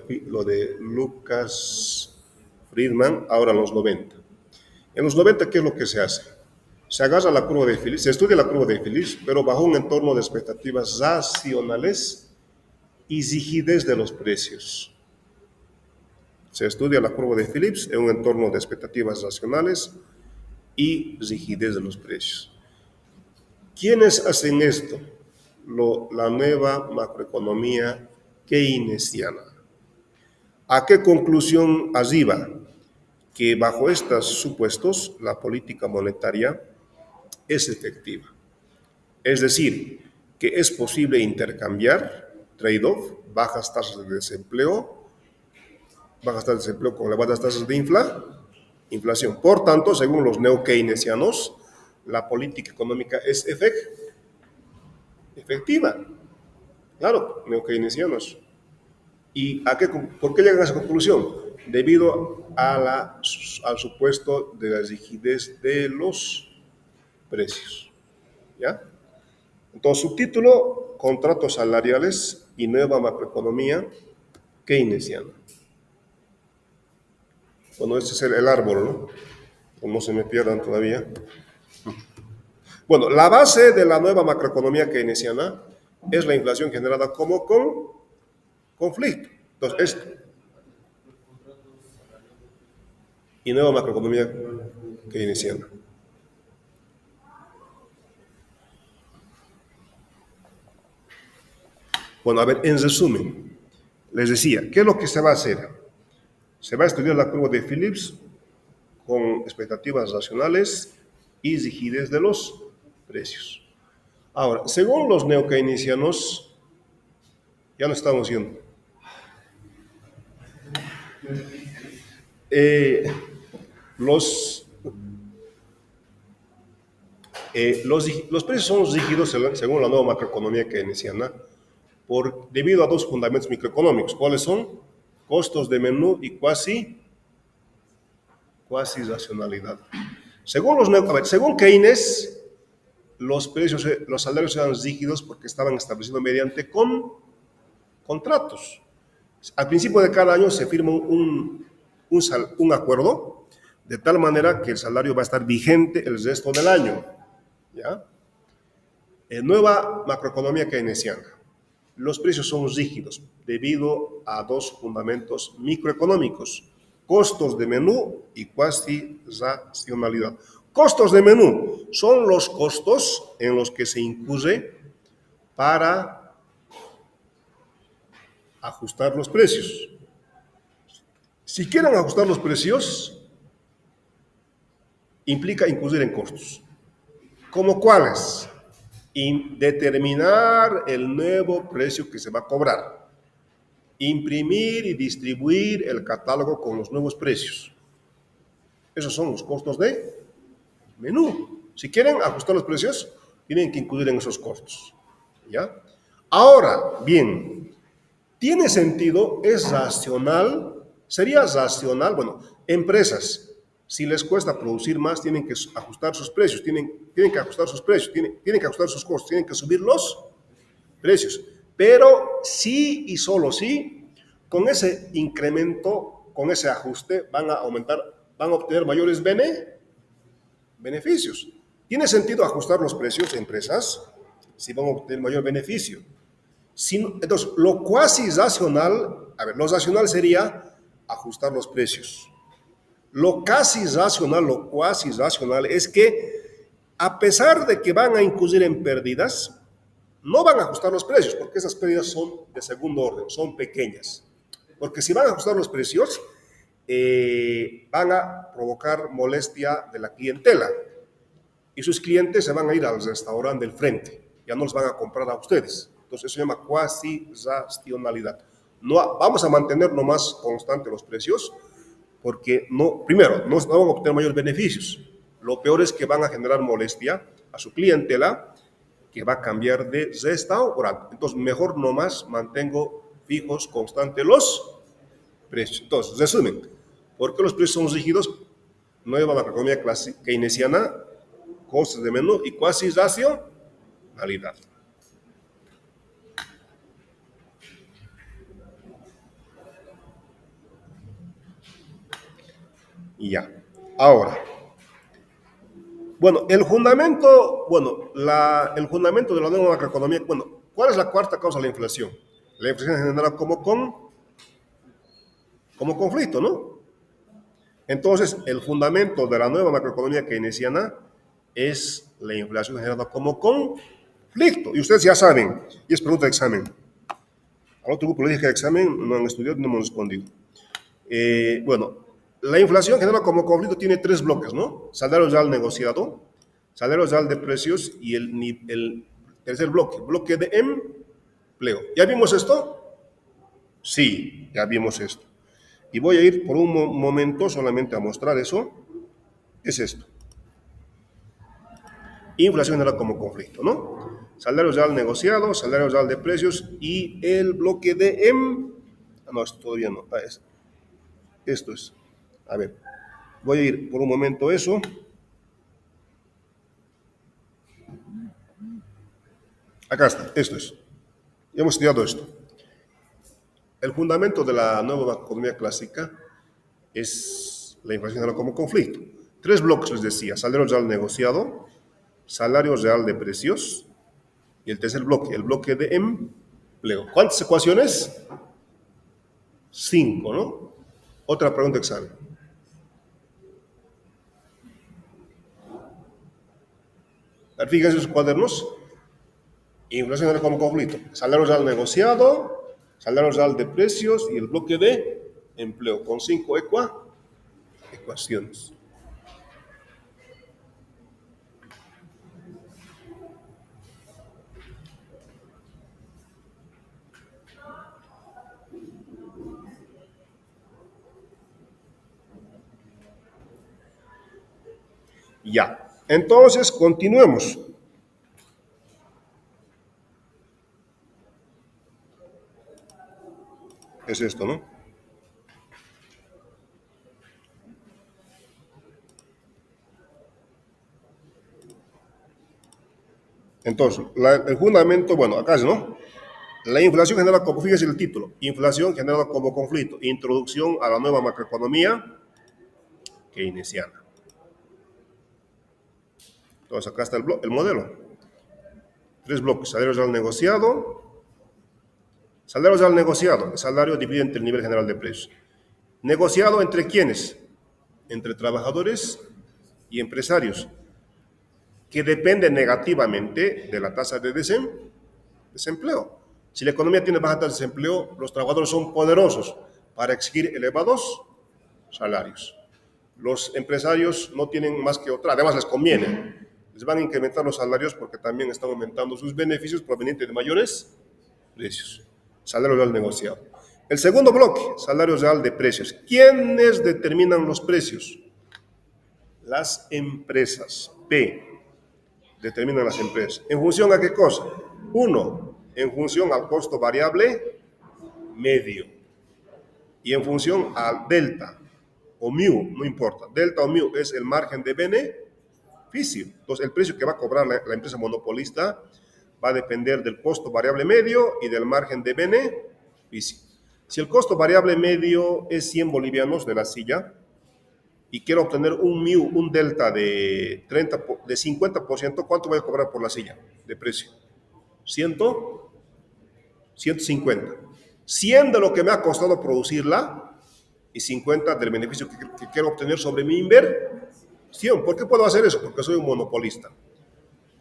[SPEAKER 1] de Lucas Friedman, ahora los 90. En los 90, ¿qué es lo que se hace? Se agarra la curva de Phillips, se estudia la curva de Phillips, pero bajo un entorno de expectativas racionales y rigidez de los precios. Se estudia la curva de Phillips en un entorno de expectativas racionales y rigidez de los precios. ¿Quiénes hacen esto? La nueva macroeconomía keynesiana. ¿A qué conclusión arriba? Que bajo estos supuestos la política monetaria es efectiva. Es decir, que es posible intercambiar, trade-off, bajas tasas de desempleo con elevadas tasas de inflación. Por tanto, según los neo-keynesianos, la política económica es efectiva. Claro, neo-keynesianos. ¿Y por qué llegan a esa conclusión? Debido al supuesto de la rigidez de los precios. ¿Ya? Entonces, subtítulo, contratos salariales y nueva macroeconomía keynesiana. Bueno, este es el árbol, ¿no? No se me pierdan todavía. Bueno, la base de la nueva macroeconomía keynesiana es la inflación generada como con conflicto. Entonces, y nueva macroeconomía keynesiana. Bueno, a ver, en resumen, les decía, ¿qué es lo que se va a hacer? Se va a estudiar la curva de Phillips con expectativas racionales y rigidez de los precios. Ahora, según los neokeynesianos, ya no estamos viendo. Los Los precios son rígidos según la nueva macroeconomía keynesiana debido a dos fundamentos microeconómicos. ¿Cuáles son? Costos de menú y cuasi racionalidad. Según Keynes, los salarios eran rígidos porque estaban establecidos mediante contratos. Al principio de cada año se firma un acuerdo de tal manera que el salario va a estar vigente el resto del año. ¿Ya? Nueva macroeconomía keynesiana. Los precios son rígidos debido a dos fundamentos microeconómicos: costos de menú y cuasi racionalidad. Costos de menú son los costos en los que se incurre para ajustar los precios. Si quieren ajustar los precios, implica incurrir en costos. ¿Cómo cuáles? Determinar el nuevo precio que se va a cobrar. Imprimir y distribuir el catálogo con los nuevos precios. Esos son los costos de menú. Si quieren ajustar los precios, tienen que incluir en esos costos. ¿Ya? Ahora, bien, ¿tiene sentido? ¿Es racional? ¿Sería racional? Bueno, empresas, si les cuesta producir más, tienen que ajustar sus precios, tienen que ajustar sus precios, tienen que ajustar sus costos, tienen que subir los precios. Pero sí y solo sí, con ese incremento, con ese ajuste, van a obtener mayores beneficios. ¿Tiene sentido ajustar los precios de empresas si van a obtener mayor beneficio? Entonces, lo cuasi racional, lo racional sería ajustar los precios. Lo cuasi racional es que, a pesar de que van a incurrir en pérdidas, no van a ajustar los precios, porque esas pérdidas son de segundo orden, son pequeñas. Porque si van a ajustar los precios, van a provocar molestia de la clientela. Y sus clientes se van a ir al restaurante del frente, ya no los van a comprar a ustedes. Entonces eso se llama cuasi racionalidad. No, vamos a mantener nomás constante los precios, porque primero, no van a obtener mayores beneficios. Lo peor es que van a generar molestia a su clientela, que va a cambiar de restaurante. Entonces, mejor nomás mantengo fijos, constantes los precios. Entonces, resumen, ¿por qué los precios son rígidos? Nueva macroeconomía keynesiana, costos de menú y cuasi racionalidad. Y ya. Ahora, bueno, el fundamento de la nueva macroeconomía, bueno, ¿cuál es la cuarta causa de la inflación? La inflación se genera como conflicto, ¿no? Entonces, el fundamento de la nueva macroeconomía keynesiana es la inflación generada como conflicto. Y ustedes ya saben, y es pregunta de examen. Al otro grupo le dije que examen no han estudiado, no hemos respondido. Bueno, la inflación generada como conflicto tiene tres bloques, ¿no? Salario real negociado, salario real de precios y el tercer bloque de empleo. ¿Ya vimos esto? Sí, ya vimos esto. Y voy a ir por un momento solamente a mostrar eso. Es esto. Inflación era como conflicto, ¿no? Salario real negociado, salario real de precios y el bloque de no, esto todavía no. Esto es. A ver, voy a ir por un momento eso. Acá está, esto es. Ya hemos estudiado esto. El fundamento de la nueva economía clásica es la inflación era como conflicto. Tres bloques les decía: salario real negociado, salario real de precios y el tercer bloque, el bloque de empleo. ¿Cuántas ecuaciones? 5, ¿no? Otra pregunta de examen. Fíjense sus cuadernos. Inflación era como conflicto. Salario real negociado, salario real de precios y el bloque de empleo con 5 ecuaciones. Ya. Entonces, continuemos. Es esto, ¿no? Entonces, el fundamento, bueno, acá es, ¿no? La inflación genera como, fíjese el título, inflación generada como conflicto, introducción a la nueva macroeconomía keynesiana. Entonces, acá está el modelo. Tres bloques, salarios al negociado. Salarios al negociado, el salario dividido entre el nivel general de precios. Negociado entre quiénes? Entre trabajadores y empresarios, que dependen negativamente de la tasa de desempleo. Si la economía tiene baja tasa de desempleo, los trabajadores son poderosos para exigir elevados salarios. Los empresarios no tienen más que otra, además les conviene. Les van a incrementar los salarios porque también están aumentando sus beneficios provenientes de mayores precios. Salario real negociado. El segundo bloque, salario real de precios. ¿Quiénes determinan los precios? Las empresas. P. Determinan las empresas. ¿En función a qué cosa? Uno, en función al costo variable medio. Y en función al delta o mu, no importa. Delta o mu es el margen de beneficio. Entonces, el precio que va a cobrar la empresa monopolista va a depender del costo variable medio y del margen de beneficio. Si el costo variable medio es 100 bolivianos de la silla y quiero obtener un mu, un delta de 50%, ¿cuánto voy a cobrar por la silla de precio? 100, 150. 100 de lo que me ha costado producirla y 50 del beneficio que quiero obtener sobre mi inversión. ¿Por qué puedo hacer eso? Porque soy un monopolista.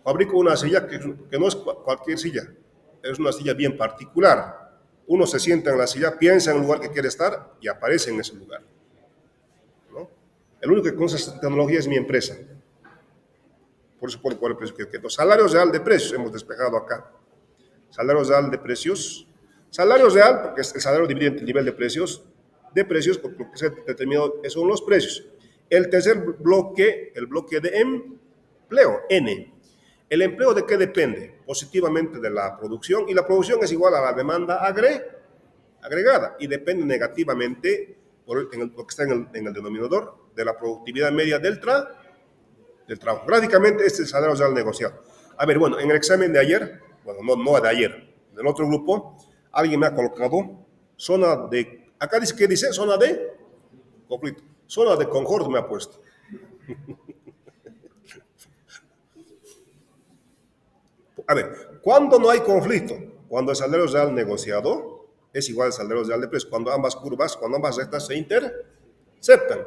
[SPEAKER 1] Fabrico una silla que no es cualquier silla, es una silla bien particular. Uno se sienta en la silla, piensa en el lugar que quiere estar y aparece en ese lugar, ¿no? El único que conoce esta tecnología es mi empresa. Por eso por el precio que quiero. Salario real de precios, hemos despejado acá. Salario real de precios. Salario real, porque es el salario dividido entre el nivel de precios, porque lo que se ha determinado son los precios. El tercer bloque, el bloque de empleo, N. ¿El empleo de qué depende? Positivamente de la producción, y la producción es igual a la demanda agregada, y depende negativamente, lo que está en el denominador, de la productividad media del trabajo. Gráficamente, este es el salario real negociado. A ver, bueno, en el examen de ayer, bueno, no de ayer, del otro grupo, alguien me ha colocado zona de, acá dice, ¿qué dice? Zona de conflicto. Zona de confort me ha puesto. A ver, ¿cuándo no hay conflicto? Cuando el salario real negociado es igual al salario real de precios, cuando ambas curvas, cuando ambas rectas se interceptan.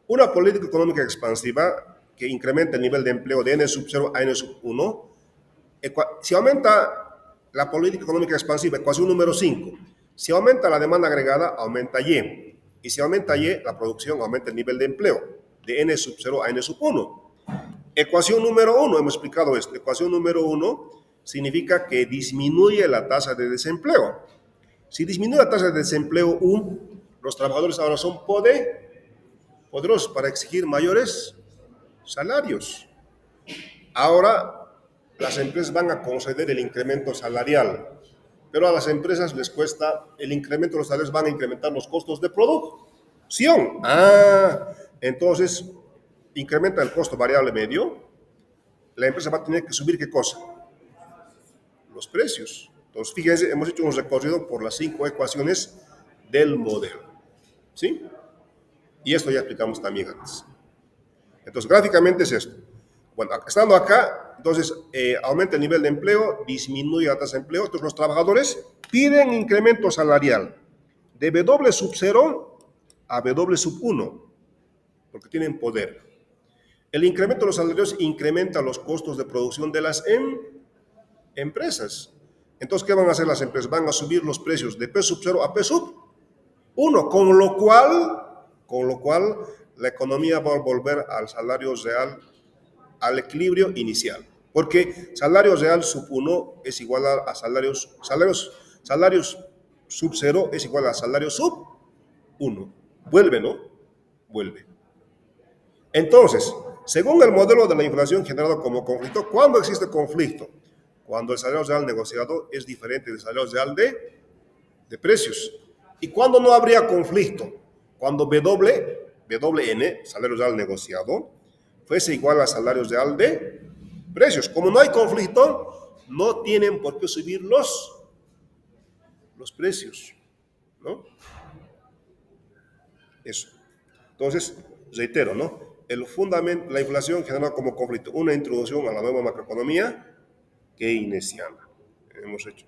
[SPEAKER 1] Una política económica expansiva que incrementa el nivel de empleo de N sub 0 a N sub 1, si aumenta la política económica expansiva, ecuación número 5, si aumenta la demanda agregada, aumenta Y. Y si aumenta Y, la producción aumenta el nivel de empleo de N sub 0 a N sub 1. Ecuación número 1, hemos explicado esto. Ecuación número 1 significa que disminuye la tasa de desempleo. Si disminuye la tasa de desempleo, los trabajadores ahora son poderosos para exigir mayores salarios. Ahora las empresas van a conceder el incremento salarial, pero a las empresas les cuesta el incremento de los salarios, van a incrementar los costos de producción. Entonces incrementa el costo variable medio, la empresa va a tener que subir ¿qué cosa? Los precios. Entonces, fíjense, hemos hecho un recorrido por las 5 ecuaciones del modelo, ¿sí? Y esto ya explicamos también antes. Entonces, gráficamente es esto. Bueno, estando acá, entonces, aumenta el nivel de empleo, disminuye la tasa de empleo, entonces los trabajadores piden incremento salarial de W sub 0 a W sub 1, porque tienen poder. El incremento de los salarios incrementa los costos de producción de las empresas. Entonces, ¿qué van a hacer las empresas? Van a subir los precios de P sub 0 a P sub 1, con lo cual la economía va a volver al salario real, al equilibrio inicial. Porque salario real sub 1 es igual a salarios sub 0 es igual a salario sub 1. Vuelve, ¿no? Vuelve. Entonces, Según el modelo de la inflación generado como conflicto, ¿cuándo existe conflicto? Cuando el salario real negociado es diferente del salario real de precios. ¿Y cuándo no habría conflicto? Cuando WN, salario real negociado, fuese igual al salario real de precios. Como no hay conflicto, no tienen por qué subir los precios, ¿no? Eso. Entonces, reitero, ¿no? El fundamento, la inflación generada como conflicto, una introducción a la nueva macroeconomía keynesiana.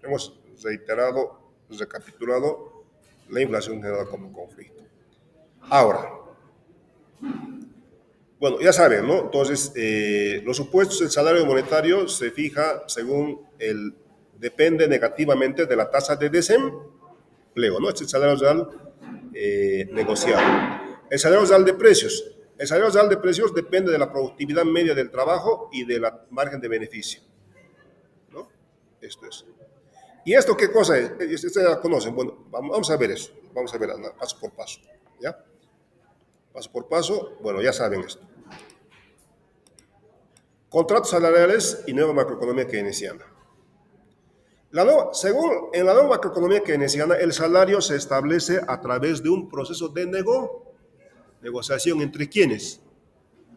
[SPEAKER 1] Hemos reiterado, recapitulado la inflación generada como conflicto. Ahora, bueno, ya saben, ¿no? Entonces, los supuestos del salario monetario se fija según depende negativamente de la tasa de desempleo, ¿no? Este es el salario real negociado. El salario real de precios. El salario real de precios depende de la productividad media del trabajo y de la margen de beneficio, ¿no? Esto es. ¿Y esto qué cosa es? Ustedes ya conocen. Bueno, vamos a ver eso. Vamos a ver paso por paso, ¿ya? Paso por paso, bueno, ya saben esto. Contratos salariales y nueva macroeconomía keynesiana. Según en la nueva macroeconomía keynesiana, el salario se establece a través de un proceso de negociación entre quienes,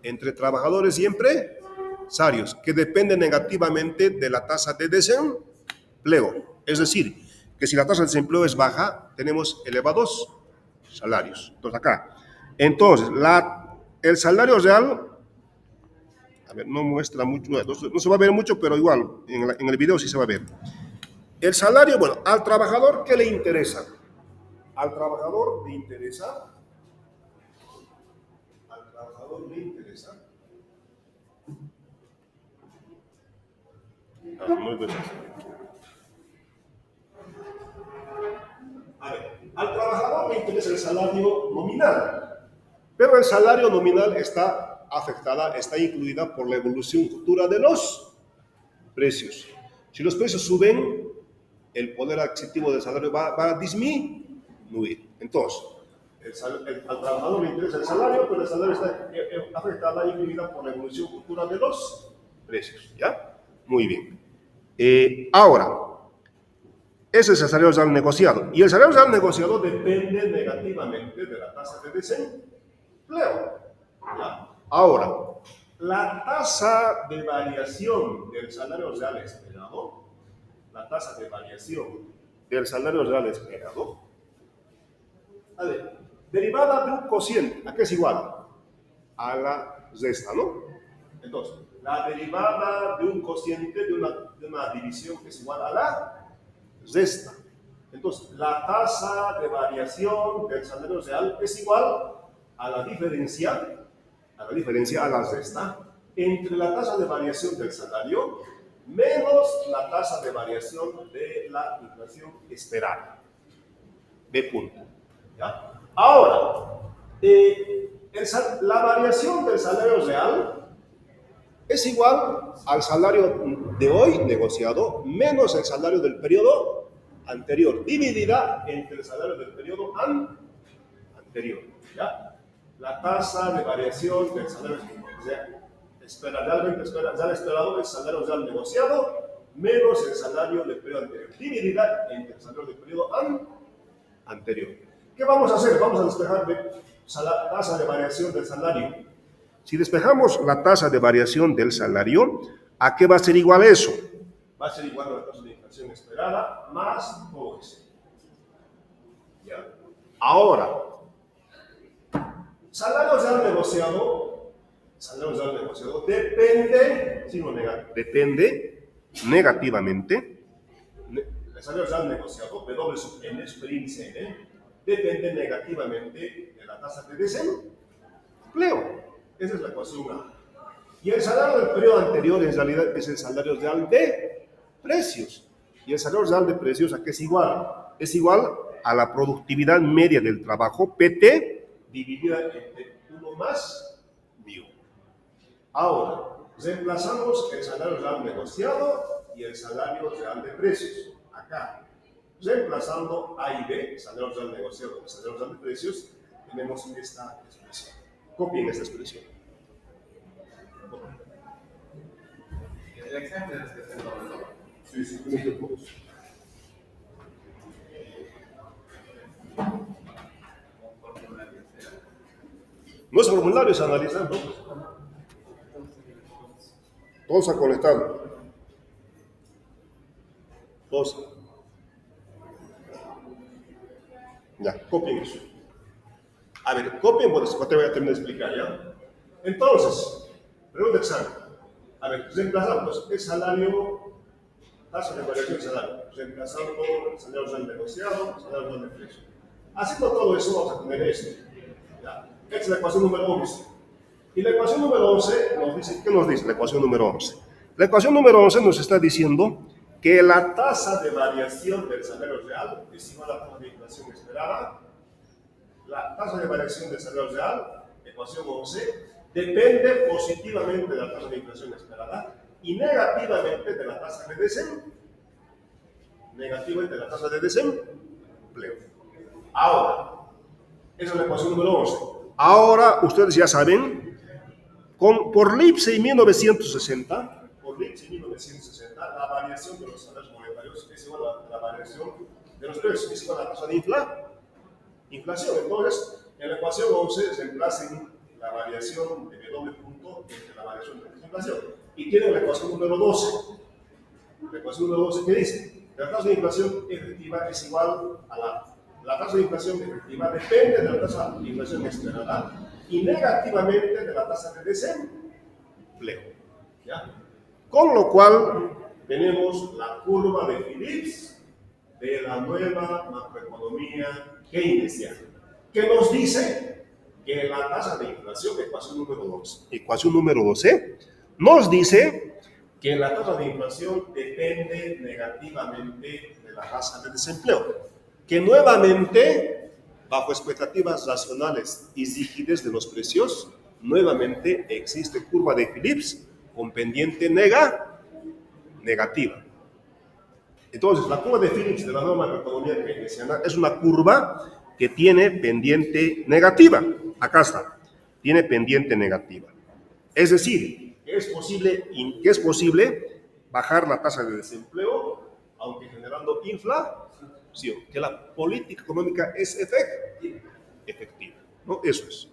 [SPEAKER 1] entre trabajadores y empresarios, que dependen negativamente de la tasa de desempleo. Es decir, que si la tasa de desempleo es baja, tenemos elevados salarios. Entonces, el salario real, a ver, no muestra mucho, no se va a ver mucho, pero igual, en el video sí se va a ver. El salario, bueno, al trabajador, ¿qué le interesa? Al trabajador le interesa, muy bien. A ver, al trabajador le interesa el salario nominal, pero el salario nominal está afectada, está incluida por la evolución futura de los precios. Si los precios suben, el poder adquisitivo del salario va a disminuir. Entonces, al trabajador le interesa el salario, pero el salario está afectada, incluida por la evolución futura de los precios. ¿Ya? Muy bien. Ahora, ese es el salario real negociado. Y el salario real negociado depende negativamente de la tasa de desempleo. ¿Ya? Ahora, la tasa de variación del salario real esperado, la tasa de variación del salario real esperado, a ver, derivada de un cociente, ¿a qué es igual? A la resta, ¿no? Entonces, la derivada de un cociente de una división que es igual a la resta. Entonces, la tasa de variación del salario real es igual a la diferencia, a la resta, entre la tasa de variación del salario menos la tasa de variación de la inflación esperada. B punto. ¿Ya? Ahora, la variación del salario real es igual al salario de hoy negociado menos el salario del periodo anterior, dividida entre el salario del periodo anterior. ¿Ya? La tasa de variación del salario realmente esperado es el salario real negociado menos el salario del periodo anterior, dividida entre el salario del periodo anterior. ¿Qué vamos a hacer? Vamos a despejar la tasa de variación del salario. Si despejamos la tasa de variación del salario, ¿a qué va a ser igual eso? Va a ser igual a la tasa de inflación esperada más todo eso. ¿Ya? Ahora, salario real negociado depende negativamente. El salario real negociado, W sub n, super índice n, depende negativamente de la tasa de desempleo. Esa es la ecuación A. Y el salario del periodo anterior en realidad es el salario real de precios. Y el salario real de precios, ¿a qué es igual? Es igual a la productividad media del trabajo, PT, dividida entre 1 más μ. Ahora, reemplazamos el salario real negociado y el salario real de precios. Acá, reemplazando A y B, salario real negociado y salario real de precios, tenemos esta expresión. Copien esta expresión. Sí, sí, tiene que por eso. No es formulario, es analizar, ¿no? Todos a conectar. Todos. Ya, copien eso. A ver, copien, bueno, te voy a terminar de explicar, ¿ya? Entonces, pregunta de examen. A ver, reemplazamos el salario, tasa de variación de salario, reemplazando el salario real negociado, el salario real de precio. Haciendo todo eso, vamos a tener esto. ¿Ya? Esta es la ecuación número 11. Y la ecuación número 11 nos dice, ¿qué nos dice la ecuación número 11? La ecuación número 11 nos está diciendo que la tasa de variación del salario real es igual a la tasa de inflación esperada. La tasa de variación del salario real, ecuación 11, depende positivamente de la tasa de inflación esperada y negativamente de la tasa de desempleo. Negativamente de la tasa de desempleo. Ahora, esa es la ecuación número 11. Ahora, ustedes ya saben, por Lipse 1960, la variación de los salarios monetarios es igual a la variación de los precios, es igual a la tasa de inflación. Entonces, en la ecuación 11 se reemplacen la variación de W punto entre la variación de la inflación. Y tienen la ecuación número 12. La ecuación número 12 que dice que la tasa de inflación efectiva es igual a la tasa de inflación efectiva depende de la tasa de inflación esperada y negativamente de la tasa de desempleo. ¿Ya? Con lo cual tenemos la curva de Phillips de la nueva macroeconomía keynesiana, que nos dice que la tasa de inflación, ecuación número 12, nos dice que la tasa de inflación depende negativamente de la tasa de desempleo, que nuevamente, bajo expectativas racionales y rígidas de los precios, nuevamente existe curva de Phillips con pendiente negativa. Entonces, la curva de Phillips de la nueva macroeconomía keynesiana es una curva que tiene pendiente negativa. Acá está, tiene pendiente negativa. Es decir, que es posible bajar la tasa de desempleo, aunque generando inflación, que la política económica es efectiva. ¿No? Eso es.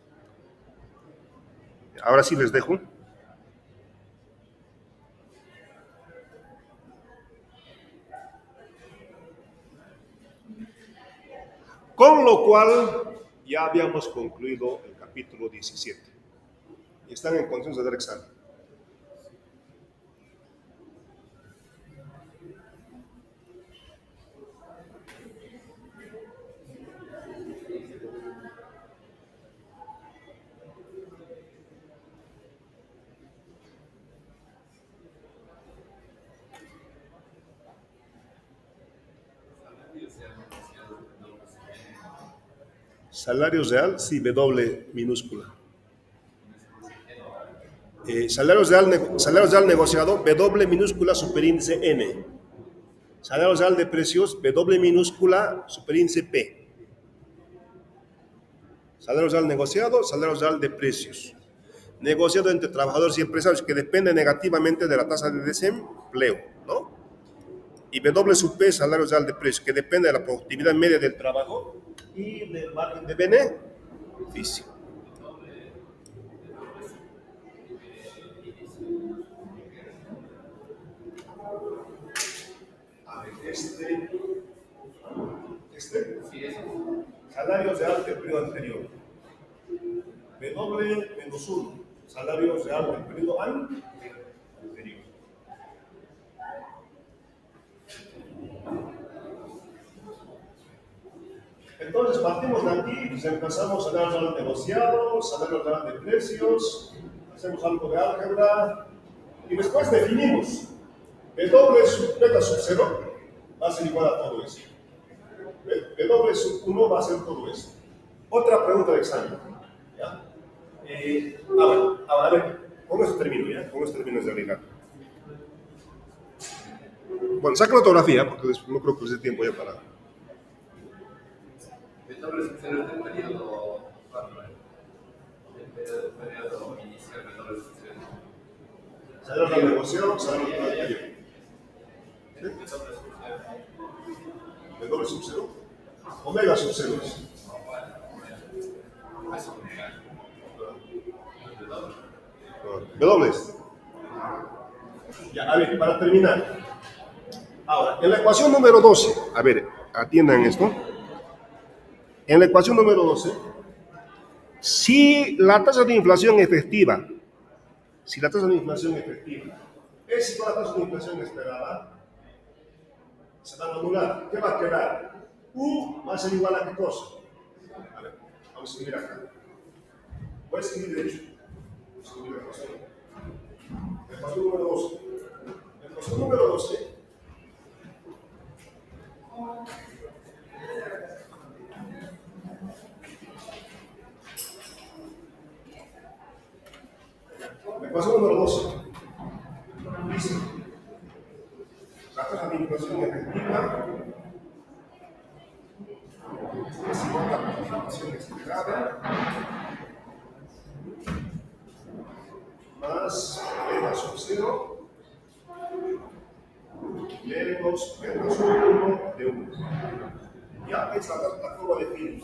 [SPEAKER 1] Ahora sí les dejo. Con lo cual, ya habíamos concluido el capítulo 17. Y están en condiciones de dar examen. Salario real, sí, W minúscula. Salario real negociado, W minúscula, superíndice N. Salario real de precios, W minúscula, superíndice P. Salario real negociado, salario real de precios. Negociado entre trabajadores y empresarios, que depende negativamente de la tasa de desempleo, ¿no? Y W sub P, salario real de precios, que depende de la productividad media del trabajo y del margen de beneficio. Salario real del periodo anterior. W menos 1, salario real del periodo anterior. Entonces partimos de aquí, pues empezamos salario real negociado, salario real de precios, hacemos algo de álgebra y después definimos W sub beta sub 0 va a ser igual a todo eso. W sub 1 va a ser todo eso. Otra pregunta de examen. ¿Ya? A ver, con esto termino, ¿ya? Con esto termino de arreglar. Bueno, saca la fotografía, porque no creo que les dé tiempo ya para...
[SPEAKER 2] W sub 0 es del periodo 4, del periodo inicial de W sub 0.
[SPEAKER 1] Salario real negociado, salario real adquirido. ¿Sí? W sub 0. Omega sub 0. W. Ya, a ver, para terminar. Ahora, en la ecuación número 12, a ver, atiendan esto. En la ecuación número 12, si la tasa de inflación efectiva, es igual a la tasa de inflación esperada, se van a anular. ¿Qué va a quedar? U va a ser igual a qué cosa. A ver, vamos a escribir acá. Voy a escribir derecho. Ecuación número 12. Ecuación número 12. Ecuación número 12. Dice, la tasa de inflación efectiva es igual a la inflación esperada más beta sub 0 menos beta sub 1 de 1. Ya es la forma de fin.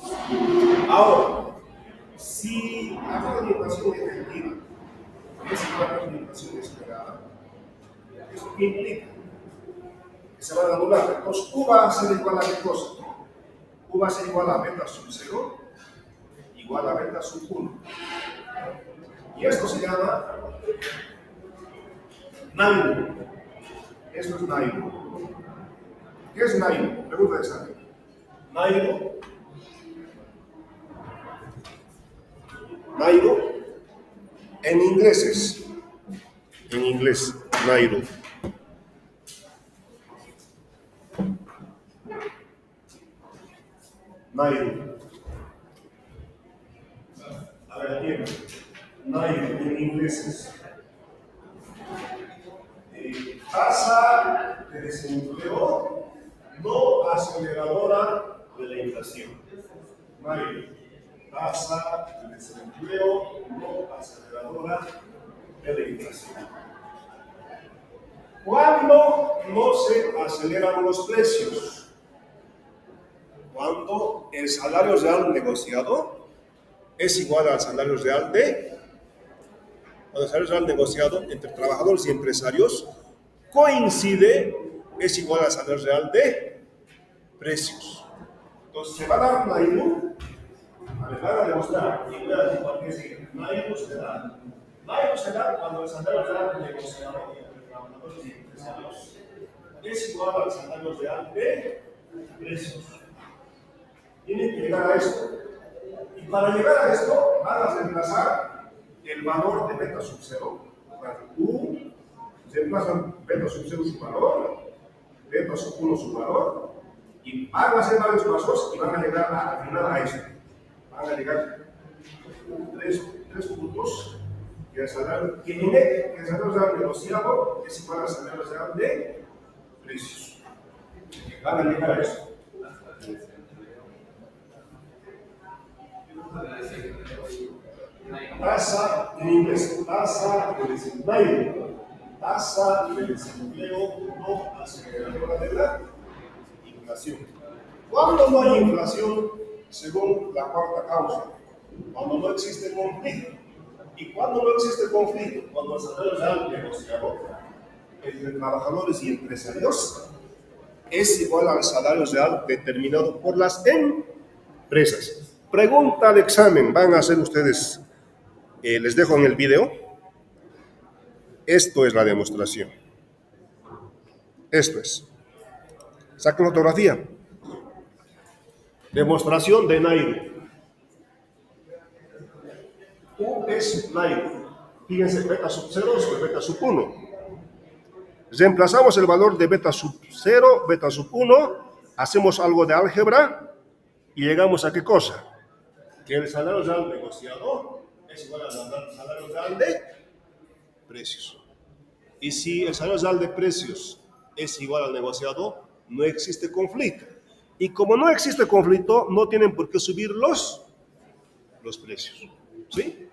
[SPEAKER 1] Ahora, si la tasa de inflación efectiva es igual a la inflación esperada, ¿eso qué implica? Que se van a anular. Entonces, U va a ser igual a qué cosa. U va a ser igual a beta sub 0 igual a beta sub 1. Y esto se llama NAIRO. Esto es NAIRO. ¿Qué es NAIRO? Pregunta de examen. NAIRO en inglés NAIRO. NAIRO. A ver, atiende. NAIRO en inglés es tasa de desempleo no aceleradora de la inflación. NAIRO, tasa de desempleo no aceleradora de la inflación. ¿Cuándo no se aceleran los precios? Cuando el salario real negociado es igual al salario real cuando el salario real negociado entre trabajadores y empresarios coincide, es igual al salario real de precios. Entonces se va a dar NAIRO, van a demostrar, y voy a decir por qué sigue. NAIRO se da cuando el salario real negociado entre trabajadores y empresarios es igual al salario real de precios. Tienen que llegar a esto. Y para llegar a esto, van a reemplazar el valor de beta sub 0. U, reemplazan beta sub 0 su valor, beta sub 1 su valor, y van a hacer varios pasos y van a llegar al final a esto. Van a llegar tres puntos que el salario real negociado es igual al salario real de precios. Van a llegar a esto. Tasa en inglés, tasa de desempleo no aceleradora de la inflación. ¿Cuándo no hay inflación? Según la cuarta causa, cuando no existe conflicto. ¿Y cuándo no existe conflicto? Cuando el salario real negociado entre trabajadores y empresarios es igual al salario real determinado por las empresas. Pregunta de examen, van a hacer ustedes, les dejo en el video. Esto es la demostración. Esto es. Saquen fotografía. Demostración de NAIRO. U es NAIRO. Fíjense, beta sub 0 sobre beta sub 1. Reemplazamos el valor de beta sub 0, beta sub 1, hacemos algo de álgebra y llegamos a qué cosa. Que el salario real negociado es igual al salario real de precios. Y si el salario real de precios es igual al negociado, no existe conflicto. Y como no existe conflicto, no tienen por qué subir los precios. ¿Sí?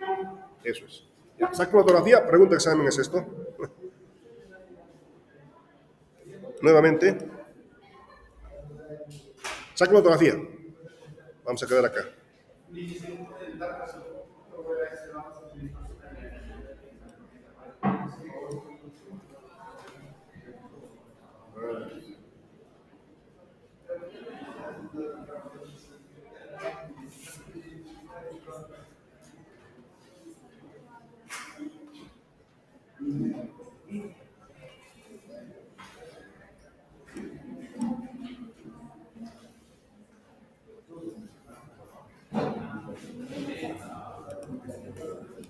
[SPEAKER 1] Eso es. Ya, saco fotografía, pregunta de examen es esto. Nuevamente, saca una fotografía. Vamos a quedar acá.